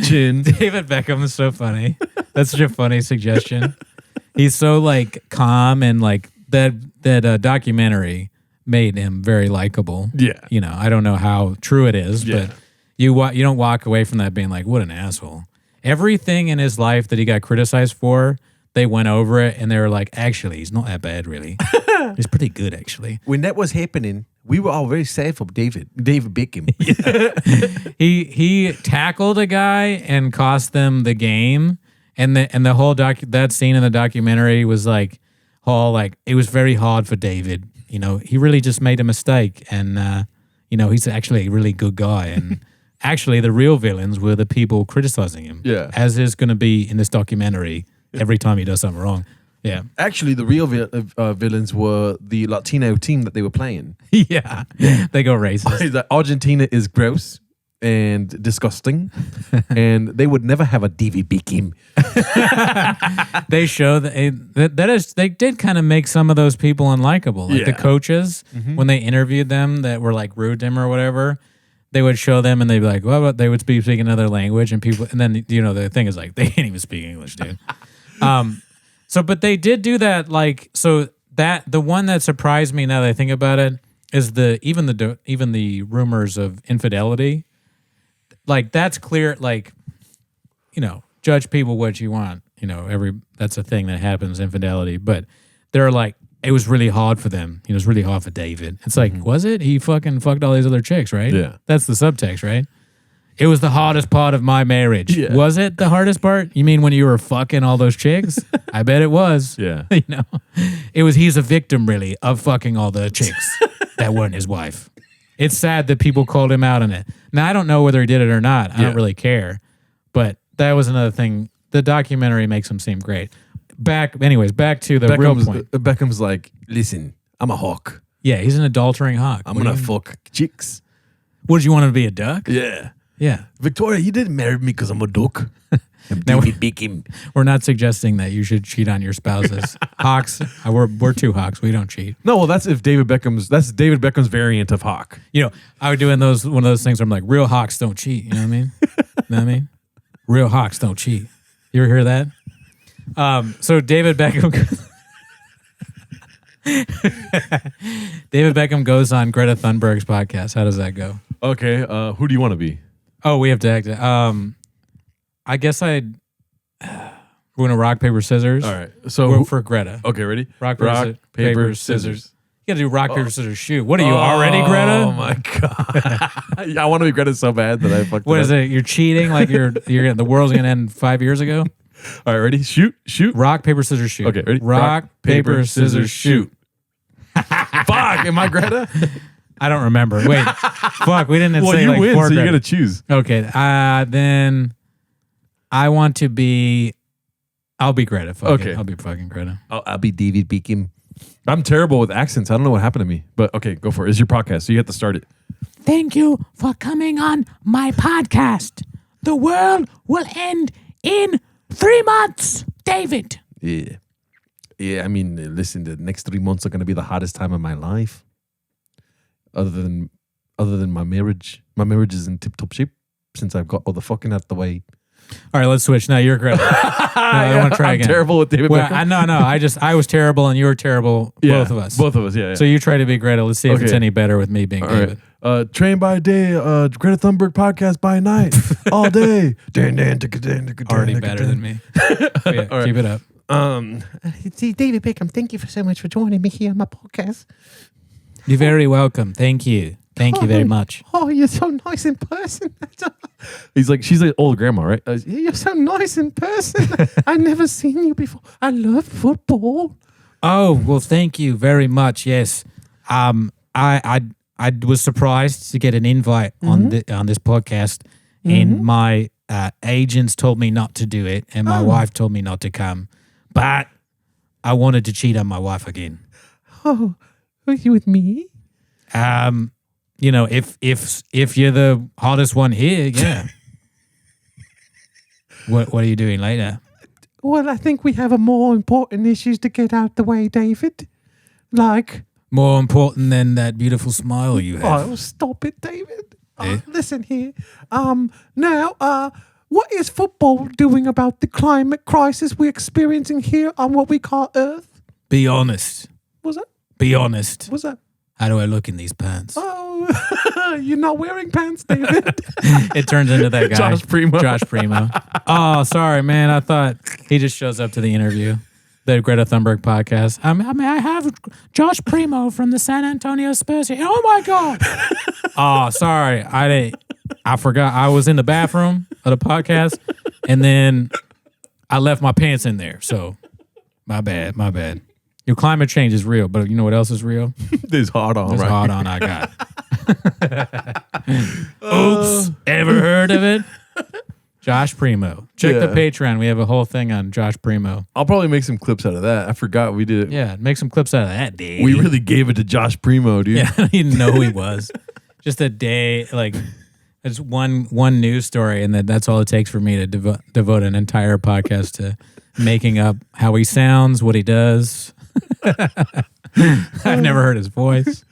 A: Chin.
B: David Beckham is so funny. That's such a funny suggestion. He's so like calm, and like that documentary made him very likable.
A: Yeah.
B: I don't know how true it is,
A: Yeah.
B: but you don't walk away from that being like, what an asshole. Everything in his life that he got criticized for, they went over it and they were like, actually, he's not that bad, really. He's pretty good, actually.
A: When that was happening, we were all very sad for David Beckham.
B: He tackled a guy and cost them the game, and the whole that scene in the documentary was like, it was very hard for David. He really just made a mistake, and he's actually a really good guy, and actually the real villains were the people criticizing him.
A: Yeah.
B: As is going to be in this documentary every time he does something wrong. Yeah.
A: Actually, the real villains were the Latino team that they were playing.
B: Yeah. They go racist.
A: That Argentina is gross and disgusting, and they would never have a David Beckham.
B: They show they did kind of make some of those people unlikable. Like the coaches, when they interviewed them that were like rude to him or whatever, they would show them and they'd be like, well, they would speak another language, and then the thing is like, they can't even speak English, dude. But they did do that, that the one that surprised me now that I think about it is even the rumors of infidelity. Like, that's clear, judge people what you want. That's a thing that happens, infidelity. But they're like, it was really hard for them. It was really hard for David. It's like, was it? He fucking fucked all these other chicks, right?
A: Yeah.
B: That's the subtext, right? It was the hardest part of my marriage.
A: Yeah.
B: Was it the hardest part? You mean when you were fucking all those chicks? I bet it was.
A: Yeah.
B: He's a victim, really, of fucking all the chicks that weren't his wife. It's sad that people called him out on it. Now, I don't know whether he did it or not. I don't really care. But that was another thing. The documentary makes him seem great. Back to the real point.
A: Beckham's like, listen, I'm a hawk.
B: Yeah, he's an adultering hawk.
A: I'm going to fuck chicks.
B: What, did you want to be a duck?
A: Yeah.
B: Yeah.
A: Victoria, you didn't marry me because I'm a duck.
B: We're not suggesting that you should cheat on your spouses. Hawks, we're two hawks. We don't cheat.
A: No, well, that's David Beckham's variant of hawk.
B: I would do one of those things where I'm like, real hawks don't cheat. You know what I mean? Real hawks don't cheat. You ever hear that? So David Beckham goes on Greta Thunberg's podcast. How does that go?
A: Okay, who do you want to be?
B: Oh, we have to act. I guess we're gonna rock, paper, scissors.
A: All right. So
B: for Greta.
A: Okay, ready?
B: Rock, paper, scissors. You gotta do rock, paper, scissors, shoot. What are you already, Greta?
A: Oh my god! I want to be Greta so bad that I fucked.
B: What is it? You're cheating? Like the world's gonna end 5 years ago?
A: All right, ready? Shoot.
B: Rock, paper, scissors, shoot.
A: Okay, ready?
B: Rock, paper, scissors, shoot.
A: Fuck! Am I Greta?
B: I don't remember. Wait. Fuck. We didn't say
A: you
B: like
A: win,
B: four.
A: So
B: Greta.
A: you gotta choose.
B: Okay. Then I want to be. I'll be Greta. Fuck it. I'll be fucking Greta.
A: I'll be David Beckham. I'm terrible with accents. I don't know what happened to me. But okay, go for it. It's your podcast, so you have to start it.
B: Thank you for coming on my podcast. The world will end in 3 months, David.
A: Yeah. I mean, listen, the next 3 months are going to be the hottest time of my life. Other than my marriage. My marriage is in tip-top shape since I've got all the fucking out the way.
B: All right, let's switch. Now you're Greta. I want to try again.
A: I'm terrible with David Beckham.
B: I was terrible and you were terrible. Both of us.
A: Both of us, yeah.
B: So you try to be Greta. Let's see if it's any better with me being David.
A: Right. Train by day, Greta Thunberg podcast by night, all day.
B: Already better than me. Yeah, keep it up.
C: See, David Beckham, thank you so much for joining me here on my podcast.
B: You're very welcome. Thank you. Thank you very much.
C: Oh, you're so nice in person.
A: She's an old grandma, right?
C: You're so nice in person. I've never seen you before. I love football.
B: Oh, well, thank you very much. Yes. I was surprised to get an invite on this podcast, and my agents told me not to do it, and my wife told me not to come. But I wanted to cheat on my wife again.
C: Oh, are you with me?
B: If you're the hottest one here, yeah. What are you doing later?
C: Well, I think we have a more important issues to get out the way, David. Like
B: more important than that beautiful smile you have.
C: Oh, stop it, David. Listen here. Now, what is football doing about the climate crisis we're experiencing here on what we call Earth?
B: Be honest.
C: What's that?
B: Be honest.
C: What's that?
B: How do I look in these pants?
C: Oh, you're not wearing pants, David.
B: It turns into that guy.
A: Josh Primo.
B: Oh, sorry, man. I thought he just shows up to the interview. The Greta Thunberg podcast. I have Josh Primo from the San Antonio Spurs here. Oh, my God. Oh, sorry. I forgot. I was in the bathroom of the podcast, and then I left my pants in there. So, my bad. Your climate change is real, but you know what else is real?
A: This hard on,
B: right? Hard on I got. Oops. Ever heard of it? Josh Primo. Check the Patreon. We have a whole thing on Josh Primo.
A: I'll probably make some clips out of that. I forgot we did it.
B: Yeah, make some clips out of that, dude.
A: We really gave it to Josh Primo, dude.
B: Yeah, I didn't know who he was. Just a day, like, it's one news story, and that's all it takes for me to devote an entire podcast to making up how he sounds, what he does. I've never heard his voice.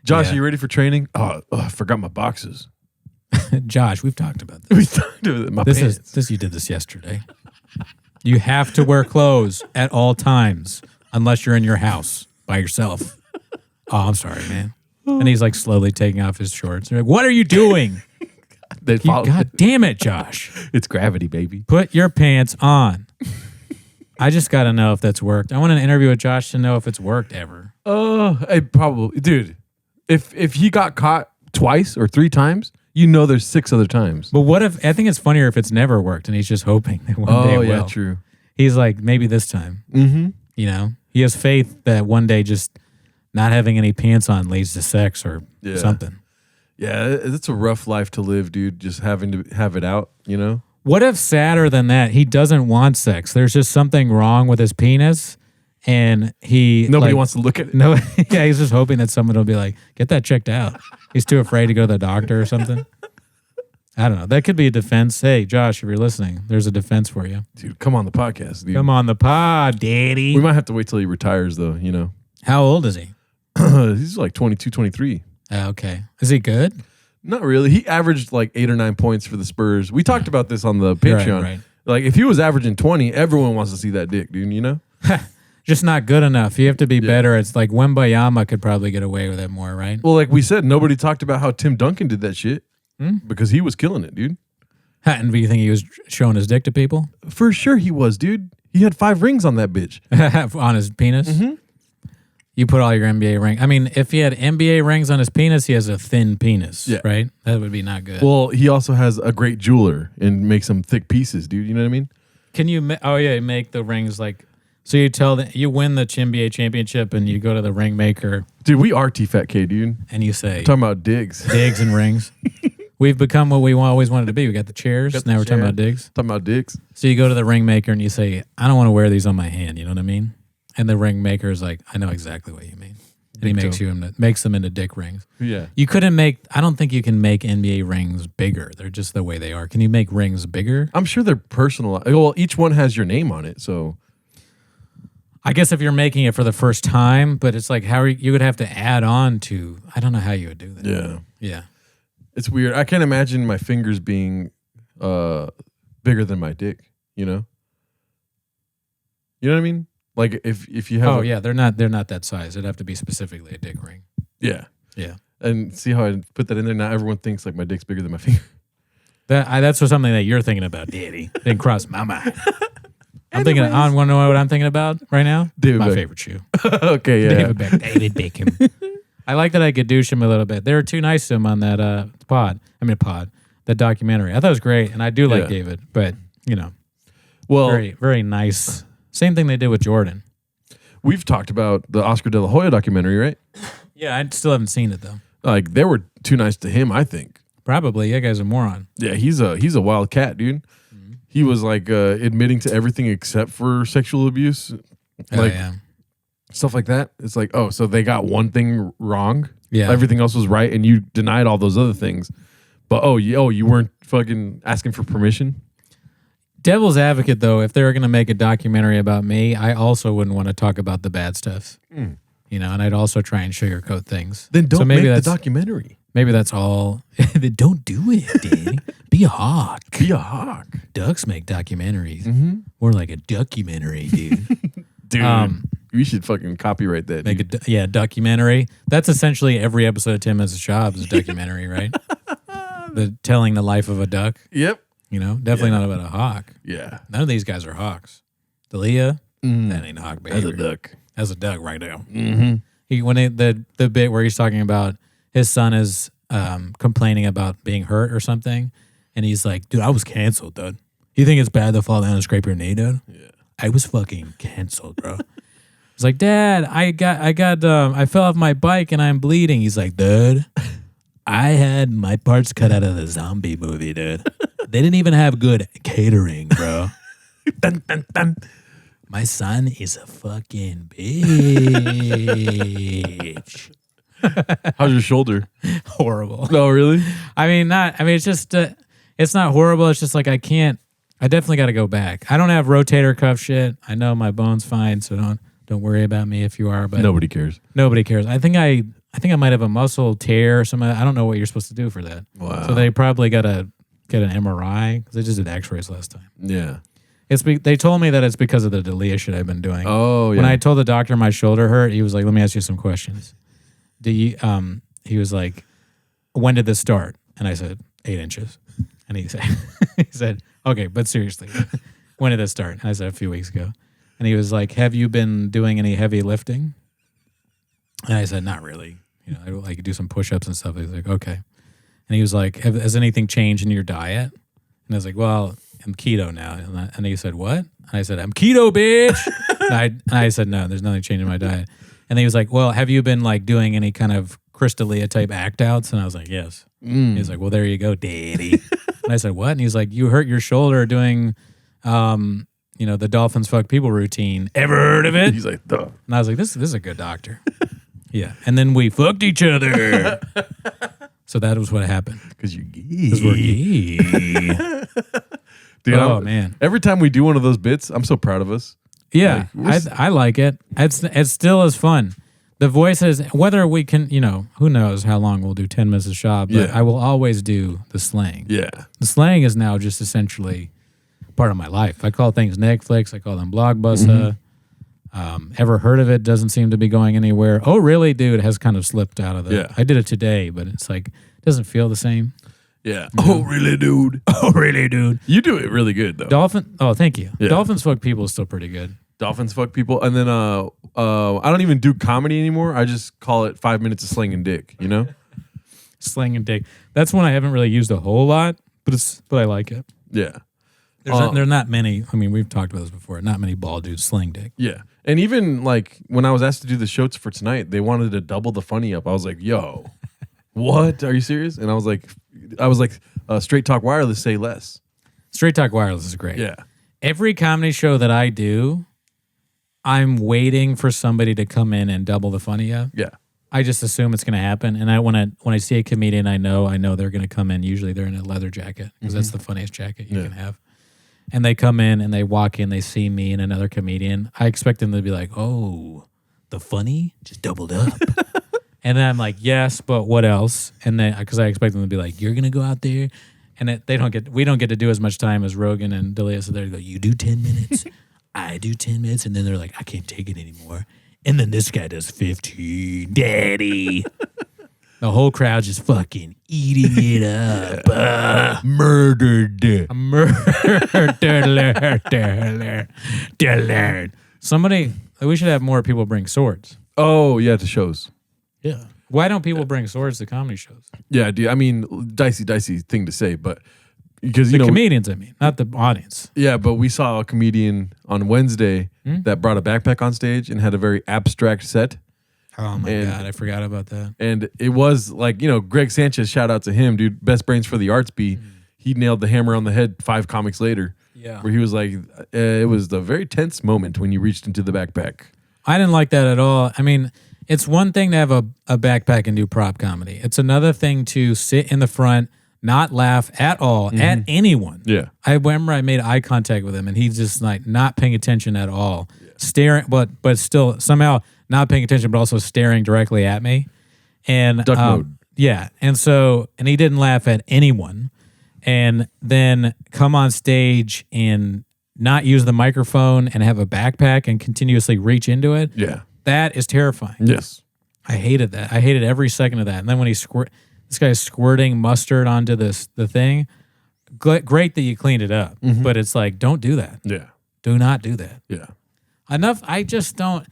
A: Josh, are you ready for training? Oh, I forgot my boxes.
B: Josh, we've talked about this.
A: We talked about my pants.
B: You did this yesterday. You have to wear clothes at all times unless you're in your house by yourself. Oh, I'm sorry, man. And he's like slowly taking off his shorts. They're like, what are you doing? God damn it, Josh.
A: It's gravity, baby.
B: Put your pants on. I just got to know if that's worked. I want an interview with Josh to know if it's worked ever.
A: Oh, probably, dude. If he got caught twice or 3 times, there's 6 other times.
B: But what if, I think it's funnier if it's never worked and he's just hoping that one day it will.
A: Oh, yeah, true.
B: He's like, maybe this time.
A: Mm-hmm.
B: He has faith that one day just not having any pants on leads to sex or something.
A: Yeah, it's a rough life to live, dude. Just having to have it out,
B: What if sadder than that, he doesn't want sex? There's just something wrong with his penis, and
A: nobody wants to look at it.
B: No, yeah, he's just hoping that someone will be like, get that checked out. He's too afraid to go to the doctor or something. I don't know. That could be a defense. Hey, Josh, if you're listening, there's a defense for you.
A: Dude, come on the podcast, dude.
B: Come on the pod, daddy.
A: We might have to wait till he retires, though,
B: How old is he?
A: He's like 22, 23.
B: Okay. Is he good?
A: Not really. He averaged like 8 or 9 points for the Spurs. We talked about this on the Patreon.
B: Right.
A: Like, if he was averaging 20, everyone wants to see that dick, dude,
B: Just not good enough. You have to be better. It's like Wembayama could probably get away with it more, right?
A: Well, like we said, nobody talked about how Tim Duncan did that shit because he was killing it, dude.
B: And do you think he was showing his dick to people?
A: For sure he was, dude. He had 5 rings on that bitch.
B: On his penis? Mm-hmm. You put all your NBA rings. I mean, if he had NBA rings on his penis, he has a thin penis, right? That would be not good.
A: Well, he also has a great jeweler and makes some thick pieces, dude. You know what I mean?
B: Can you? Make the rings like. So you win the NBA championship and you go to the ring maker.
A: Dude, we are T-Fat-K, dude.
B: And you say.
A: We're talking about digs.
B: Digs and rings. We've become what we always wanted to be. We got the chairs. Now we're talking about digs.
A: Talking about digs.
B: So you go to the ring maker and you say, I don't want to wear these on my hand. You know what I mean? And the ring maker is like, I know exactly what you mean. And he makes them into dick rings.
A: Yeah.
B: I don't think you can make NBA rings bigger. They're just the way they are. Can you make rings bigger?
A: I'm sure they're personal. Well, each one has your name on it, so.
B: I guess if you're making it for the first time, but it's like you would have to add on to, I don't know how you would do that.
A: Yeah.
B: Yeah.
A: It's weird. I can't imagine my fingers being bigger than my dick, You know what I mean? Like if you have
B: they're not that size. It'd have to be specifically a dick ring.
A: Yeah.
B: Yeah.
A: And see how I put that in there? Now everyone thinks like my dick's bigger than my finger.
B: That's something that you're thinking about, Daddy. Didn't cross my mind. I want to know what I'm thinking about right now? My favorite shoe.
A: Okay, yeah.
B: David Beckham. I like that I could douche him a little bit. They were too nice to him on that that documentary. I thought it was great, and I do like David, but,
A: well,
B: very, very nice. Same thing they did with Jordan.
A: We've talked about the Oscar De La Hoya documentary, right?
B: Yeah, I still haven't seen it, though.
A: Like, they were too nice to him, I think.
B: Probably. That guy's a moron.
A: Yeah, he's a wild cat, dude. Mm-hmm. He was, like, admitting to everything except for sexual abuse. Like, stuff like that. It's like, oh, so they got one thing wrong.
B: Yeah.
A: Everything else was right, and you denied all those other things. But, you weren't fucking asking for permission?
B: Devil's advocate, though, if they were going to make a documentary about me, I also wouldn't want to talk about the bad stuff. And I'd also try and sugarcoat things.
A: Then don't make the documentary.
B: Maybe that's all. Don't do it, Danny. Be a hawk.
A: Be a hawk.
B: Ducks make documentaries. Mm-hmm. More like a documentary, dude.
A: Dude, we should fucking copyright that.
B: Make a documentary. That's essentially every episode of Tim Has a Job is a documentary, right? Telling the life of a duck.
A: Yep.
B: Definitely not about a hawk.
A: Yeah.
B: None of these guys are hawks. Dalia, that ain't a hawk behavior.
A: That's a duck.
B: That's a duck right now.
A: Mm-hmm.
B: The bit where he's talking about his son is complaining about being hurt or something, and he's like, "Dude, I was canceled, dude. You think it's bad to fall down and scrape your knee, dude?
A: Yeah.
B: I was fucking canceled, bro." He's like, "Dad, I fell off my bike and I'm bleeding." He's like, "Dude, I had my parts cut out of the zombie movie, dude. They didn't even have good catering, bro.
A: Dun, dun, dun.
B: My son is a fucking bitch."
A: How's your shoulder?
B: Horrible.
A: No, really?
B: It's just, it's not horrible. It's just like I definitely got to go back. I don't have rotator cuff shit. I know my bone's fine, so don't worry about me if you are. But
A: nobody cares.
B: Nobody cares. I think I might have a muscle tear or something. I don't know what you're supposed to do for that.
A: Wow.
B: So they probably got to get an MRI because they just did X-rays last time.
A: Yeah.
B: They told me that it's because of the Dalia shit I've been doing.
A: Oh, yeah.
B: When I told the doctor my shoulder hurt, he was like, "Let me ask you some questions." He was like, "When did this start?" And I said, 8 inches. And he said, "Okay, but seriously, when did this start?" And I said, "A few weeks ago." And he was like, have you been doing any heavy lifting? And I said, not really. I like do some push-ups and stuff. He was like, okay. And he was like, has anything changed in your diet? And I was like, well, I'm keto now. And he said, what? And I said, I'm keto, bitch. and I said, no, there's nothing changing my diet. And he was like, well, have you been like doing any kind of Crystalia type act outs? And I was like, yes. He's like, well, there you go, daddy. And I said, what? And he's like, you hurt your shoulder doing, the dolphins fuck people routine. Ever heard of it?
A: He's like, duh.
B: And I was like, this is a good doctor. Yeah. And then we fucked each other. So that was what happened.
A: Because you're gay.
B: Because we're gay.
A: Dude,
B: man.
A: Every time we do one of those bits, I'm so proud of us.
B: Yeah. I like it. It's still as fun. The voices, whether we can, who knows how long we'll do 10 minutes of shop, but I will always do the slang.
A: Yeah.
B: The slang is now just essentially part of my life. I call things Netflix. I call them Blockbuster. Ever heard of it? Doesn't seem to be going anywhere. Oh, really, dude? Has kind of slipped out of the.
A: Yeah.
B: I did it today, but it's like doesn't feel the same.
A: Yeah. Oh, really, dude?
B: Oh, really, dude?
A: You do it really good though.
B: Oh, thank you.
A: Yeah.
B: Dolphins fuck people is still pretty good.
A: Dolphins fuck people, and then I don't even do comedy anymore. I just call it 5 minutes of sling and dick.
B: Sling and dick. That's one I haven't really used a whole lot, but I like it.
A: Yeah.
B: There's not many. I mean, we've talked about this before. Not many bald dudes sling dick.
A: Yeah. And even like when I was asked to do the shows for tonight, they wanted to double the funny up. I was like, yo, what? Are you serious? And I was like, Straight Talk Wireless, say less.
B: Straight Talk Wireless is great.
A: Yeah.
B: Every comedy show that I do, I'm waiting for somebody to come in and double the funny up.
A: Yeah.
B: I just assume it's going to happen. And when I see a comedian, I know they're going to come in. Usually they're in a leather jacket because that's the funniest jacket you can have. And they come in and they walk in, they see me and another comedian. I expect them to be like, oh, the funny just doubled up. And then I'm like, yes, but what else? And then, because I expect them to be like, you're going to go out there. And we don't get to do as much time as Rogan and D'Elia. So they go, you do 10 minutes, I do 10 minutes. And then they're like, I can't take it anymore. And then this guy does 15, daddy. The whole crowd's just fucking eating it up.
A: Murdered.
B: Somebody, we should have more people bring swords.
A: Oh, yeah, to shows.
B: Yeah. Why don't people bring swords to comedy shows?
A: Yeah, dude. I mean, dicey thing to say, but because,
B: the comedians, I mean, not the audience.
A: Yeah, but we saw a comedian on Wednesday that brought a backpack on stage and had a very abstract set.
B: Oh my God, I forgot about that.
A: And it was like, Greg Sanchez, shout out to him, dude. Best brains for the arts bee. He nailed the hammer on the head 5 comics later.
B: Yeah.
A: Where he was like, it was the very tense moment when you reached into the backpack.
B: I didn't like that at all. I mean, it's one thing to have a backpack and do prop comedy. It's another thing to sit in the front, not laugh at all at anyone.
A: Yeah.
B: I remember I made eye contact with him and he's just like not paying attention at all. Yeah. Staring, but still somehow not paying attention, but also staring directly at me. And
A: duck mode.
B: Yeah. And he didn't laugh at anyone. And then come on stage and not use the microphone and have a backpack and continuously reach into it.
A: Yeah.
B: That is terrifying.
A: Yes.
B: I hated that. I hated every second of that. And then when this guy's squirting mustard onto the thing, great that you cleaned it up. But it's like, don't do that.
A: Yeah.
B: Do not do that.
A: Yeah.
B: Enough. I just don't.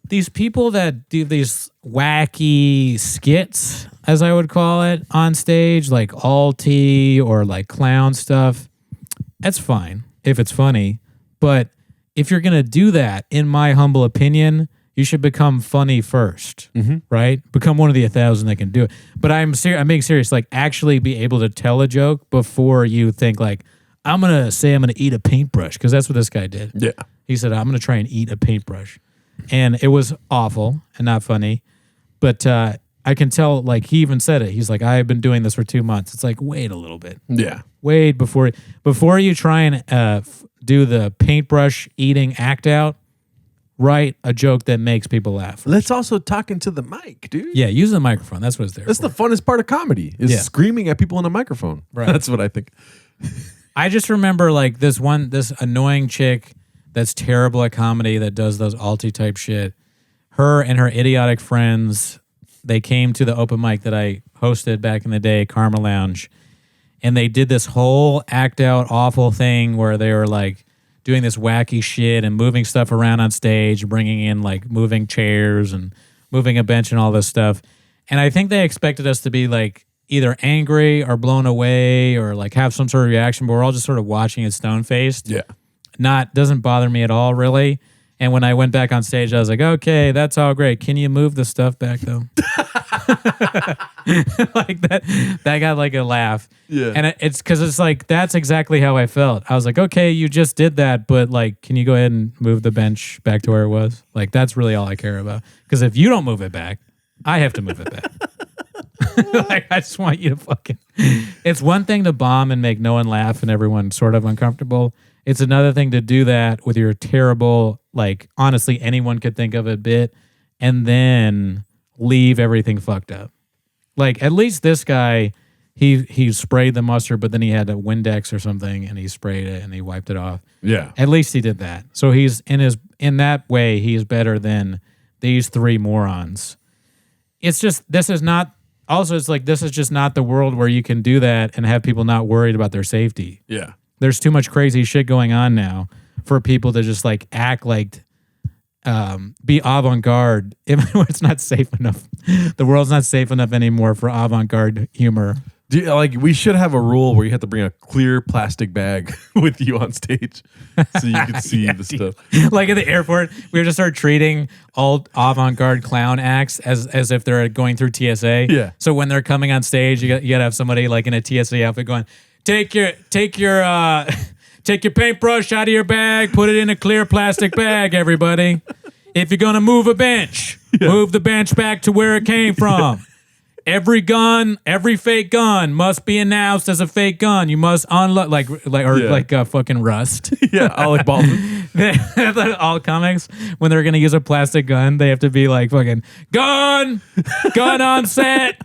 B: These people that do these wacky skits, as I would call it, on stage, like alti or like clown stuff, that's fine if it's funny. But if you're going to do that, in my humble opinion, you should become funny first, right? Become one of the 1,000 that can do it. But I'm being serious, like actually be able to tell a joke before you think like, I'm going to say I'm going to eat a paintbrush, because that's what this guy did.
A: Yeah.
B: He said, I'm going to try and eat a paintbrush. And it was awful and not funny. But I can tell, like, he even said it. He's like, I've been doing this for 2 months. It's like, wait a little bit.
A: Yeah.
B: Wait before you try and do the paintbrush eating act out, write a joke that makes people laugh.
A: Let's also talk into the mic, dude.
B: Yeah, use the microphone. That's what it's there
A: That's
B: for.
A: the funnest part of comedy, is screaming at people in a microphone.
B: Right.
A: That's what I think.
B: I just remember, like, this annoying chick that's terrible at comedy that does those alti type shit. Her and her idiotic friends, they came to the open mic that I hosted back in the day, Karma Lounge, and they did this whole act out awful thing where they were like doing this wacky shit and moving stuff around on stage, bringing in like moving chairs and moving a bench and all this stuff. And I think they expected us to be like either angry or blown away or like have some sort of reaction, but we're all just sort of watching it stone-faced.
A: Yeah.
B: Doesn't bother me at all, really. And when I went back on stage, I was like, okay, that's all great. Can you move the stuff back though? Like that got like a laugh.
A: Yeah.
B: And it's because it's like, that's exactly how I felt. I was like, okay, you just did that, but like, can you go ahead and move the bench back to where it was? Like, that's really all I care about. Because if you don't move it back, I have to move it back. Like, I just want you to fucking... It's one thing to bomb and make no one laugh and everyone sort of uncomfortable. It's another thing to do that with your terrible, like, honestly, anyone could think of a bit, and then leave everything fucked up. Like, at least this guy, he sprayed the mustard, but then he had a Windex or something, and he sprayed it, and he wiped it off.
A: Yeah.
B: At least he did that. So he's, in that way, he's better than these three morons. It's just, this is not... Also, it's like, this is just not the world where you can do that and have people not worried about their safety.
A: Yeah.
B: There's too much crazy shit going on now for people to just like act like, be avant-garde. Even when it's not safe enough. The world's not safe enough anymore for avant-garde humor.
A: Like, we should have a rule where you have to bring a clear plastic bag with you on stage so you can see the stuff.
B: Like at the airport, we would just start treating all avant-garde clown acts as if they're going through TSA.
A: Yeah.
B: So when they're coming on stage, you gotta have somebody like in a TSA outfit going, take your paintbrush out of your bag, put it in a clear plastic bag, everybody. If you're gonna move a bench, move the bench back to where it came from. Every fake gun must be announced as a fake gun. You must unload like fucking Rust.
A: Yeah, Alec Baldwin.
B: All comics, when they're gonna use a plastic gun, they have to be like fucking gun on set.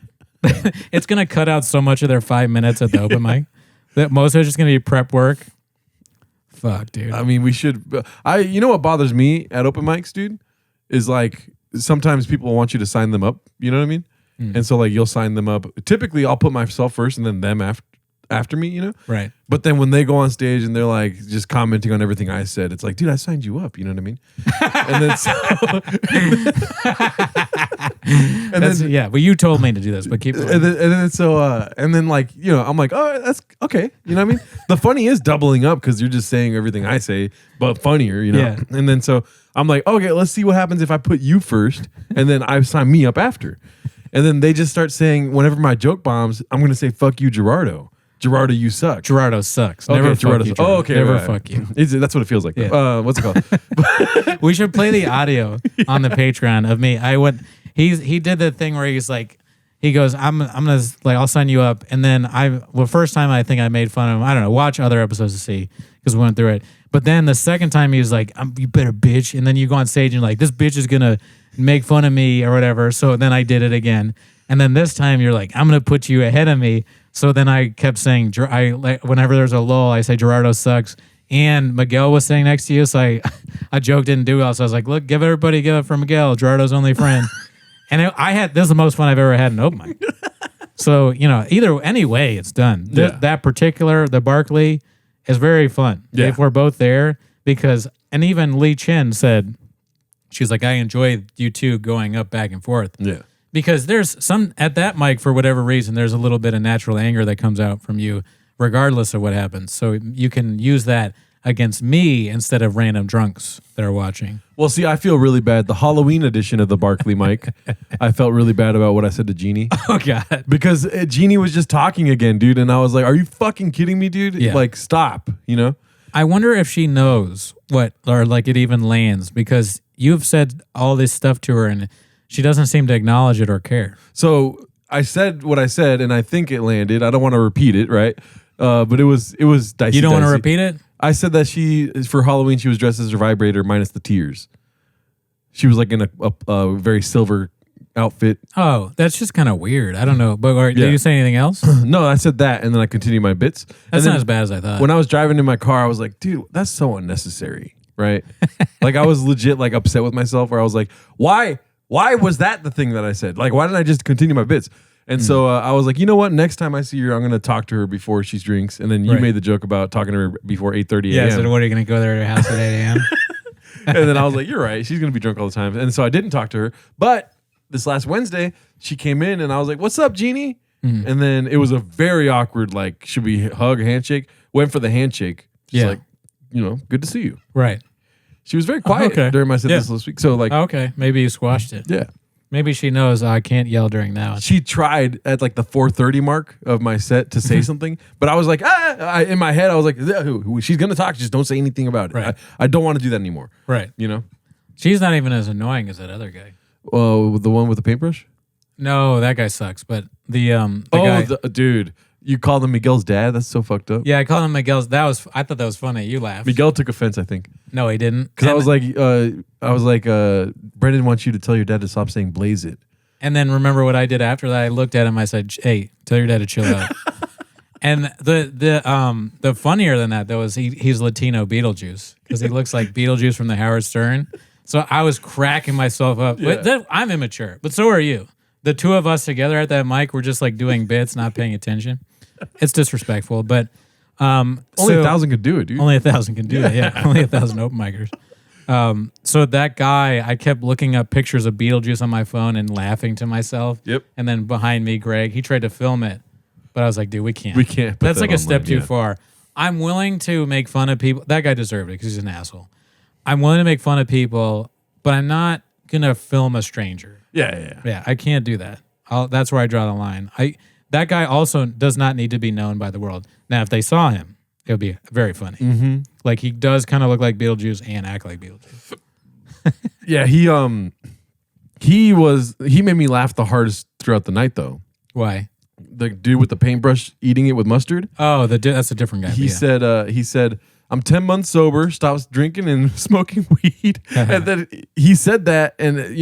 B: It's gonna cut out so much of their 5 minutes at the open mic that most of it's just gonna be prep work. Fuck, dude.
A: I mean, we should. You know what bothers me at open mics, dude, is like sometimes people want you to sign them up. You know what I mean? And so like you'll sign them up. Typically, I'll put myself first and then them after me. You know?
B: Right.
A: But then when they go on stage and they're like just commenting on everything I said, it's like, dude, I signed you up. You know what I mean? And then
B: yeah, but you told me to do this, but keep going.
A: And then like, you know, I'm like, oh, that's okay. You know what I mean? The funny is doubling up because you're just saying everything I say, but funnier, you know?
B: Yeah.
A: And then so I'm like, okay, let's see what happens if I put you first and then I sign me up after. And then they just start saying, whenever my joke bombs, I'm going to say, fuck you, Gerardo. Gerardo, you suck.
B: Gerardo sucks.
A: Okay,
B: Never
A: Gerardo
B: fuck you.
A: sucks. Oh, okay.
B: Never
A: right.
B: fuck you.
A: That's what it feels like.
B: Yeah.
A: What's it called?
B: We should play the audio on the Patreon of me. He did the thing where he's like, he goes, I'm gonna like, I'll sign you up. And then first time I think I made fun of him. I don't know. Watch other episodes to see because we went through it. But then the second time he was like, you better bitch. And then you go on stage and like, this bitch is gonna make fun of me or whatever. So then I did it again. And then this time you're like, I'm gonna put you ahead of me. So then I kept saying, whenever there's a lull, I say Gerardo sucks. And Miguel was sitting next to you, so I joke didn't do well. So I was like, look, give it for Miguel, Gerardo's only friend. And this is the most fun I've ever had in open mic. So, you know, anyway, it's done. That particular, the Barkley, is very fun.
A: Yeah.
B: If we're both there, and even Lee Chin said, she's like, I enjoy you two going up back and forth.
A: Yeah.
B: Because there's some, at that mic, for whatever reason, there's a little bit of natural anger that comes out from you, regardless of what happens. So you can use that against me instead of random drunks that are watching.
A: Well, see, I feel really bad. The Halloween edition of the Barkley mic, I felt really bad about what I said to Jeannie.
B: Oh, God.
A: Because Jeannie was just talking again, dude. And I was like, are you fucking kidding me, dude?
B: Yeah.
A: Like, stop, you know?
B: I wonder if she knows or like it even lands, because you've said all this stuff to her and she doesn't seem to acknowledge it or care.
A: So I said what I said, and I think it landed. I don't want to repeat it, right? But it was dicey.
B: You don't want to repeat it?
A: I said that for Halloween, she was dressed as her vibrator minus the tears. She was like in a very silver outfit.
B: Oh, that's just kind of weird. I don't know. But did you say anything else?
A: No, I said that, and then I continued my bits.
B: That's not as bad as I thought.
A: When I was driving in my car, I was like, dude, that's so unnecessary, right? Like, I was legit like upset with myself, where I was like, why was that the thing that I said? Like, why didn't I just continue my bits? And so I was like, you know what? Next time I see her, I'm going to talk to her before she drinks. And then you made the joke about talking to her before 8:30 a.m.
B: Yeah, I said, what, are you going to go there to her house at 8 a.m.?
A: And then I was like, you're right. She's going to be drunk all the time. And so I didn't talk to her. But this last Wednesday, she came in and I was like, what's up, Jeannie? And then it was a very awkward, like, should we hug, handshake? Went for the handshake. She's like, good to see you.
B: Right.
A: She was very quiet during my set this week. So, like,
B: okay, maybe you squashed it.
A: Yeah.
B: Maybe she knows I can't yell during that one.
A: She tried at like the 4:30 mark of my set to say something, but I was like, in my head, I was like, she's going to talk. Just don't say anything about it.
B: Right.
A: I don't want to do that anymore.
B: Right.
A: You know?
B: She's not even as annoying as that other guy.
A: The one with the paintbrush?
B: No, that guy sucks. But the guy,
A: dude, you called him Miguel's dad? That's so fucked up.
B: yeah, I called him Miguel's. I thought that was funny. You laughed.
A: Miguel took offense, I think.
B: No, he didn't.
A: Because I was like, Brendan wants you to tell your dad to stop saying blaze it.
B: And then remember what I did after that? I looked at him. I said, "Hey, tell your dad to chill out." And the funnier than that though is he's Latino Beetlejuice because he looks like Beetlejuice from the Howard Stern. So I was cracking myself up.
A: Yeah.
B: I'm immature, but so are you. The two of us together at that mic, we're just like doing bits, not paying attention. It's disrespectful, but
A: only 1,000 could do it, dude.
B: Only 1,000 can do it. Yeah, only 1,000 open micers. So that guy, I kept looking up pictures of Beetlejuice on my phone and laughing to myself.
A: Yep.
B: And then behind me, Greg, he tried to film it, but I was like, dude, we can't.
A: We can't.
B: That's like a step too far. I'm willing to make fun of people. That guy deserved it because he's an asshole. I'm willing to make fun of people, but I'm not gonna film a stranger. Yeah, I can't do that. That's where I draw the line. That guy also does not need to be known by the world. Now, if they saw him, it would be very funny. Mm-hmm. Like he does kind of look like Beetlejuice and act like Beetlejuice.
A: Yeah, he made me laugh the hardest throughout the night though.
B: Why?
A: The dude with the paintbrush eating it with mustard.
B: Oh, that's a different guy.
A: He said, I'm 10 months sober, stops drinking and smoking weed. And then he said that, and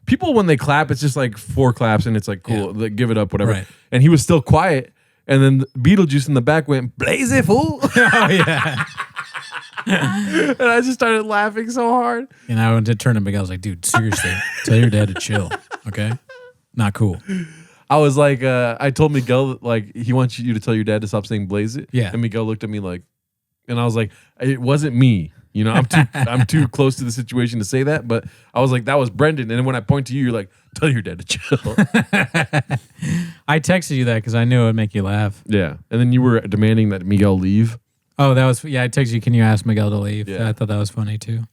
A: people when they clap, it's just like 4 claps and it's like cool, like, give it up, whatever.
B: Right.
A: And he was still quiet. And then Beetlejuice in the back went, blaze it, fool.
B: Oh, yeah.
A: And I just started laughing so hard.
B: And I went to turn to Miguel. I was like, dude, seriously, tell your dad to chill, okay? Not cool.
A: I was like, I told Miguel, like, he wants you to tell your dad to stop saying blaze it.
B: Yeah.
A: And Miguel looked at me like, and I was like, it wasn't me. I'm too close to the situation to say that. But I was like, that was Brendan. And then when I point to you, you're like, tell your dad to chill.
B: I texted you that because I knew it would make you laugh.
A: Yeah. And then you were demanding that Miguel leave.
B: Oh, I texted you, can you ask Miguel to leave?
A: Yeah.
B: I thought that was funny too.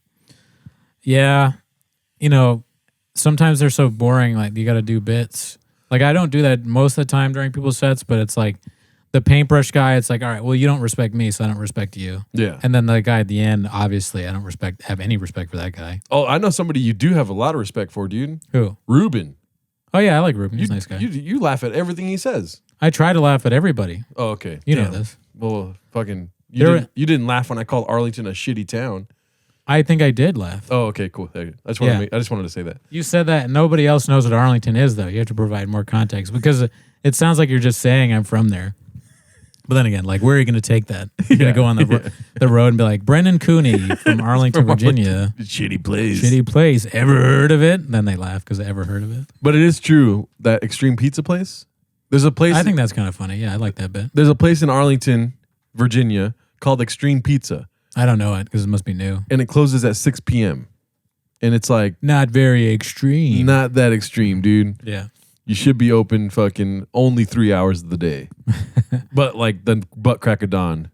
B: Yeah. Sometimes they're so boring, like you got to do bits. Like I don't do that most of the time during people's sets, but it's like the paintbrush guy, it's like, all right, well, you don't respect me, so I don't respect you.
A: Yeah.
B: And then the guy at the end, obviously, I don't have any respect for that guy.
A: Oh, I know somebody you do have a lot of respect for, dude.
B: Who?
A: Ruben.
B: Oh, yeah, I like Ruben. He's a nice guy.
A: You laugh at everything he says.
B: I try to laugh at everybody.
A: Oh, okay.
B: You know this.
A: Well, fucking, you didn't laugh when I called Arlington a shitty town.
B: I think I did laugh.
A: Oh, okay, cool. I just wanted to say that.
B: You said that, and nobody else knows what Arlington is, though. You have to provide more context because it sounds like you're just saying I'm from there. But then again, like, where are you going to take that? You're going to go on the road and be like, Brendan Cooney from Arlington, Virginia.
A: Shitty place.
B: Shitty place. Ever heard of it? And then they laugh because they ever heard of it.
A: But it is true, that extreme pizza place. There's a place.
B: I think that's kind of funny. Yeah, I like that bit.
A: There's a place in Arlington, Virginia called Extreme Pizza.
B: I don't know it because it must be new.
A: And it closes at 6 p.m. And it's like,
B: not very extreme.
A: Not that extreme, dude.
B: Yeah.
A: You should be open fucking only 3 hours of the day. But like the butt crack of dawn.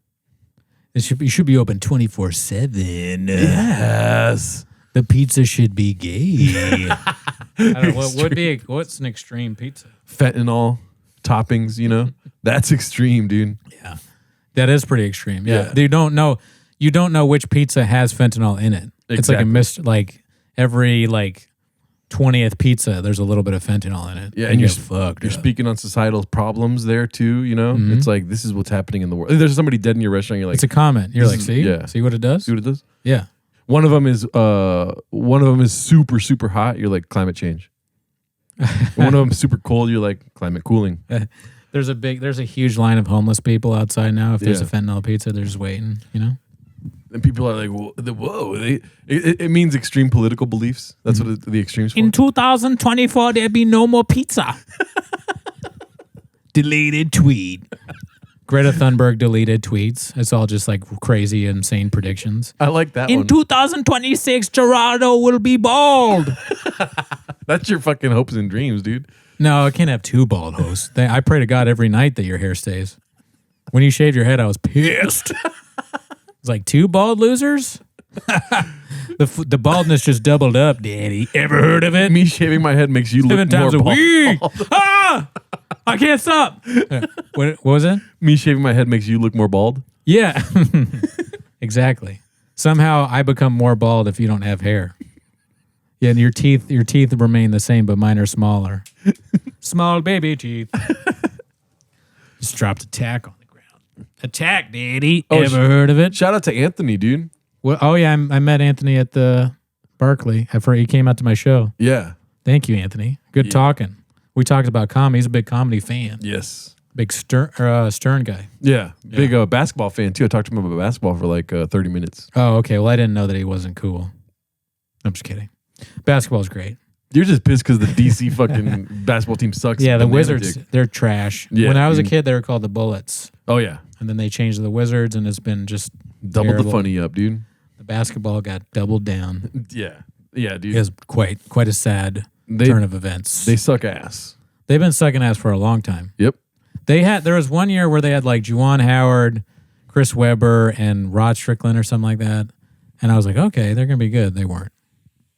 B: You should be open 24/7.
A: Yes.
B: The pizza should be gay. I don't know, what's an extreme pizza?
A: Fentanyl toppings, That's extreme, dude.
B: Yeah. That is pretty extreme. Yeah. You don't know which pizza has fentanyl in it.
A: Exactly.
B: It's like a like every 20th pizza, there's a little bit of fentanyl in it.
A: Yeah, and
B: you're
A: speaking on societal problems there too, Mm-hmm. It's like, this is what's happening in the world. There's somebody dead in your restaurant, you're like,
B: it's a comment. You're like, see what it does?
A: See what it does?
B: Yeah.
A: One of them is super, super hot, you're like, climate change. One of them is super cold, you're like, climate cooling.
B: There's a huge line of homeless people outside now. If there's a fentanyl pizza, they're just waiting,
A: And people are like, whoa. It means extreme political beliefs. That's what the extremes for.
B: In 2024, there'll be no more pizza. Deleted tweet. Greta Thunberg deleted tweets. It's all just like crazy, insane predictions.
A: I like that
B: In
A: one.
B: 2026, Gerardo will be bald.
A: That's your fucking hopes and dreams, dude.
B: No, I can't have two bald hosts. I pray to God every night that your hair stays. When you shaved your head, I was pissed. It's like 2 bald losers? The baldness just doubled up, Daddy. Ever heard of it?
A: Me shaving my head makes you look
B: 7 times
A: more
B: a
A: bald.
B: week. Ah! I can't stop. What was it?
A: Me shaving my head makes you look more bald.
B: Yeah. Exactly. Somehow I become more bald if you don't have hair. Yeah, and your teeth remain the same, but mine are smaller. Small baby teeth. Just dropped a tack on the ground. Attack, Daddy.
A: Oh,
B: Ever heard of it?
A: Shout out to Anthony, dude.
B: Well, oh yeah, I met Anthony at the Barclay. He came out to my show.
A: Yeah.
B: Thank you, Anthony. Good talking. We talked about comedy. He's a big comedy fan.
A: Yes.
B: Big Stern guy.
A: Yeah. Big basketball fan, too. I talked to him about basketball for like 30 minutes.
B: Oh, okay. Well, I didn't know that he wasn't cool. I'm just kidding. Basketball's great.
A: You're just pissed because the DC fucking basketball team sucks.
B: Yeah, the
A: Banana
B: Wizards,
A: dick.
B: they're trash.
A: Yeah,
B: When I was a
A: dude.
B: kid, they were called the Bullets.
A: Oh, yeah.
B: And then they changed to the Wizards, and it's been just
A: Double
B: terrible.
A: the funny up, dude.
B: The basketball got doubled down.
A: Yeah. Yeah, dude.
B: It was quite a sad
A: They-
B: turn of events.
A: They suck ass.
B: They've been sucking ass for a long time.
A: Yep.
B: There was one year where they had like Juwan Howard, Chris Webber, and Rod Strickland or something like that. And I was like, okay, they're going to be good. They weren't.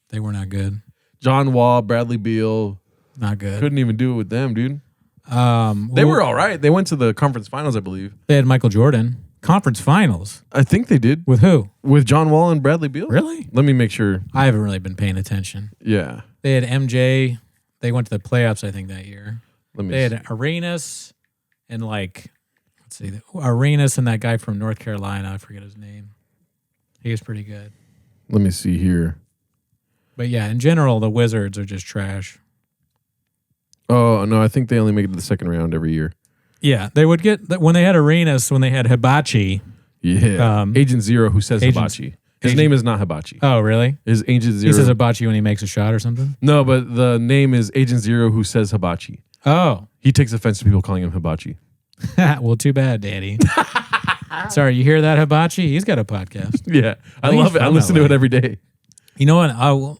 B: They were not good.
A: John Wall, Bradley Beal.
B: Not good.
A: Couldn't even do it with them, dude. They were all right. They went to the conference finals, I believe.
B: They had Michael Jordan. Conference finals.
A: I think they did.
B: With who?
A: With John Wall and Bradley Beal?
B: Really?
A: Let me make sure.
B: I haven't really been paying attention.
A: Yeah.
B: They had MJ. They went to the playoffs, I think, that year.
A: Let me
B: They
A: see.
B: had Arenas and Arenas and that guy from North Carolina. I forget his name. He was pretty good.
A: Let me see here.
B: But yeah, in general, the Wizards are just trash.
A: Oh, no, I think they only make it to the second round every year.
B: Yeah, they would get when they had Arenas, when they had Hibachi.
A: Yeah. Agent Zero who says Hibachi. His name is not Hibachi.
B: Oh, really?
A: His Agent Zero.
B: He says Hibachi when he makes a shot or something?
A: No, but the name is Agent Zero who says Hibachi.
B: Oh.
A: He takes offense to people calling him Hibachi.
B: Well, too bad, Daddy. Sorry, you hear that, Hibachi? He's got a podcast.
A: Yeah. I
B: think
A: love
B: he's
A: it. I
B: from
A: listen to
B: LA.
A: it every day.
B: You know what?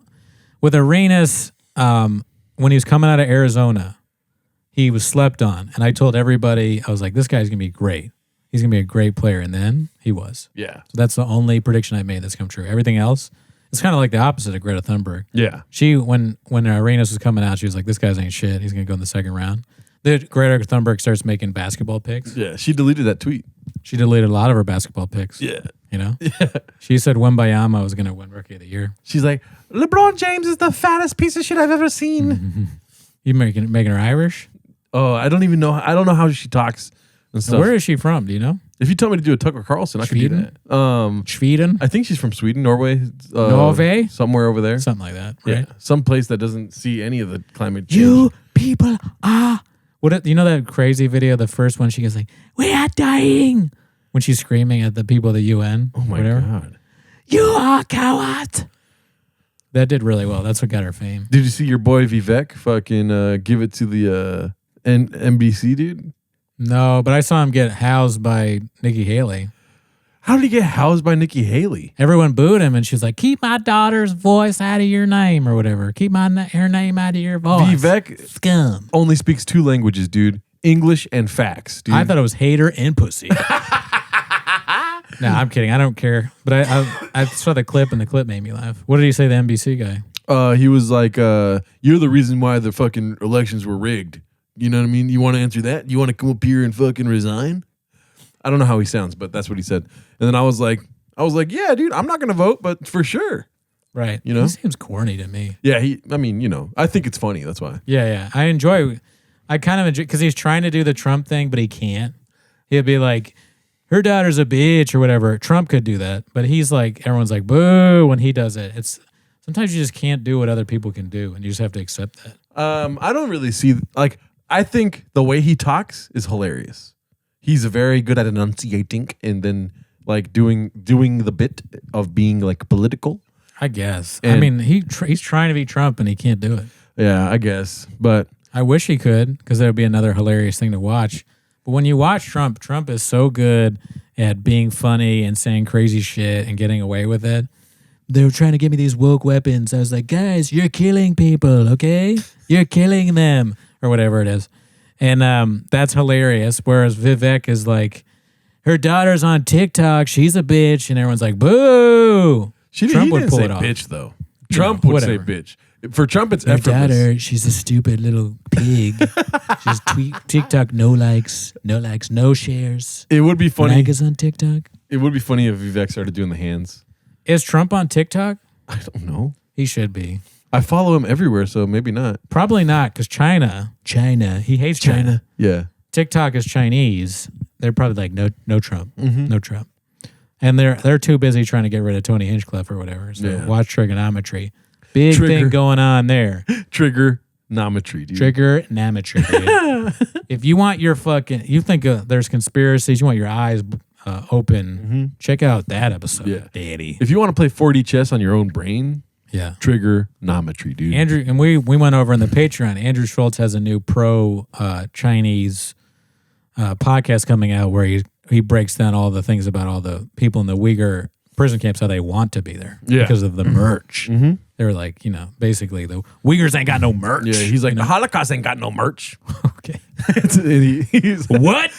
B: With Arenas, when he was coming out of Arizona, he was slept on. And I told everybody, I was like, this guy's going to be great. He's going to be a great player. And then he was.
A: Yeah.
B: So that's the only prediction I made that's come true. Everything else, it's kind of like the opposite of Greta Thunberg.
A: Yeah.
B: She, when Arenas was coming out, she was like, this guy's ain't shit. He's going to go in the second round. Then Greta Thunberg starts making basketball picks.
A: Yeah. She deleted that tweet.
B: She deleted a lot of her basketball picks.
A: Yeah.
B: You know? Yeah. She said Wembayama was going to win Rookie of the Year.
A: She's like,
C: LeBron James is the fattest piece of shit I've ever seen.
B: You making her Irish?
A: oh, I don't even know. I don't know how she talks and stuff.
B: Where is she from? Do you know?
A: If you tell me to do a Tucker Carlson, I could do
B: Sweden?
A: that.
B: Sweden?
A: I think she's from Sweden, Norway.
B: Norway?
A: Somewhere over there.
B: Something like that, right?
A: Yeah. Some place that doesn't see any of the climate change.
B: You people are... You know that crazy video, the first one, she goes like, we are dying, when she's screaming at the people of the UN.
A: Oh my
B: whatever.
A: God.
B: You are coward. That did really well. That's what got her fame.
A: Did you see your boy Vivek fucking give it to the NBC dude?
B: No, but I saw him get housed by Nikki Haley.
A: How did he get housed by Nikki Haley?
B: Everyone booed him, and she's like, keep my daughter's voice out of your name or whatever. Keep her name out of your voice.
A: Vivek
B: Scum.
A: only speaks 2 languages, dude. English and facts, dude.
B: I thought it was hater and pussy. No, I'm kidding. I don't care. But I saw the clip, and the clip made me laugh. What did he say, the NBC guy?
A: He was like, you're the reason why the fucking elections were rigged. You know what I mean? You want to answer that? You want to come up here and fucking resign? I don't know how he sounds, but that's what he said. And then I was like, yeah, dude, I'm not going to vote, but for sure.
B: Right.
A: You know?
B: He seems corny to me.
A: Yeah, I think it's funny. That's why.
B: Yeah. I kind of enjoy, because he's trying to do the Trump thing, but he can't. He'll be like, her daughter's a bitch or whatever. Trump could do that, but he's like, everyone's like, boo, when he does it. It's sometimes you just can't do what other people can do, and you just have to accept that.
A: I don't really see, I think the way he talks is hilarious. He's very good at enunciating and then doing the bit of being political.
B: I guess.
A: And-
B: I mean, he's trying to be Trump, and he can't do it.
A: Yeah, I guess. But
B: I wish he could, because that would be another hilarious thing to watch. But when you watch Trump, Trump is so good at being funny and saying crazy shit and getting away with it. They were trying to give me these woke weapons. I was like, guys, you're killing people, okay? You're killing them, or whatever it is. And that's hilarious. Whereas Vivek is like, her daughter's on TikTok. She's a bitch. And everyone's like, boo. Trump would pull it off.
A: Bitch, though. Trump would say bitch. For Trump, it's effortless.
B: Her daughter, she's a stupid little pig. She's TikTok, no likes, no shares.
A: It would be funny.
B: Megas on TikTok.
A: It would be funny if Vivek started doing the hands.
B: Is Trump on TikTok?
A: I don't know.
B: He should be.
A: I follow him everywhere, so maybe not.
B: Probably not, because China, he hates China.
A: Yeah.
B: TikTok is Chinese. They're probably like, no Trump,
A: Mm-hmm.
B: no Trump. And they're too busy trying to get rid of Tony Hinchcliffe or whatever. So watch Trigonometry. Big thing going on there.
A: Trigonometry, dude.
B: Trigonometry. If you want your you think there's conspiracies, you want your eyes open, check out that episode, Daddy.
A: If you want to play 4D chess on your own brain, trigonometry, dude.
B: Andrew, and we went over in the Patreon. Andrew Schultz has a new pro Chinese podcast coming out where he breaks down all the things about all the people in the Uyghur prison camps, how they want to be there because of the merch. Mm-hmm. They're like, basically the Uyghurs ain't got no merch.
A: Yeah, he's like, the Holocaust ain't got no merch.
B: Okay.
A: He's
B: what?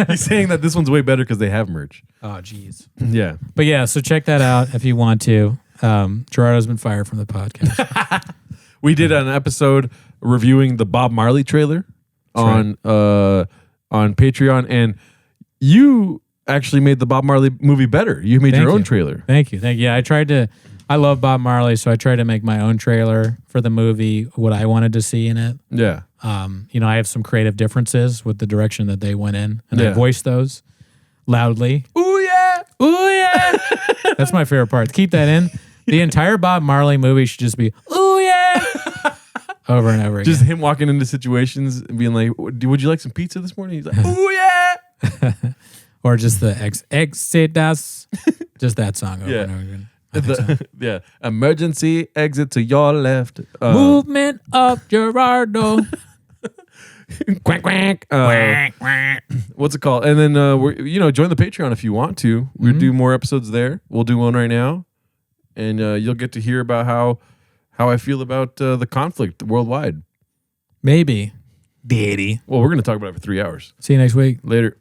A: He's saying that this one's way better because they have merch.
B: Oh, geez.
A: Yeah.
B: But yeah, so check that out if you want to. Gerardo's been fired from the podcast.
A: We did an episode reviewing the Bob Marley trailer on Patreon, and you actually made the Bob Marley movie better. You made your own trailer.
B: Thank you. Yeah, I love Bob Marley, so I tried to make my own trailer for the movie, what I wanted to see in it.
A: Yeah.
B: I have some creative differences with the direction that they went in, and I voiced those loudly.
A: Ooh, yeah.
B: Ooh, yeah. That's my favorite part. Keep that in. The entire Bob Marley movie should just be, ooh, yeah. Over and over again.
A: Just him walking into situations and being like, would you like some pizza this morning? He's like, ooh, yeah.
B: Or just the Exodus. Just that song over and over again.
A: Yeah. Emergency exit to your left.
B: Movement of Gerardo.
A: Quack, quack. What's it called? And then, join the Patreon if you want to. We'll do more episodes there. We'll do one right now. And you'll get to hear about how I feel about the conflict worldwide.
B: Maybe. Daddy.
A: Well, we're going to talk about it for 3 hours.
B: See you next week.
A: Later.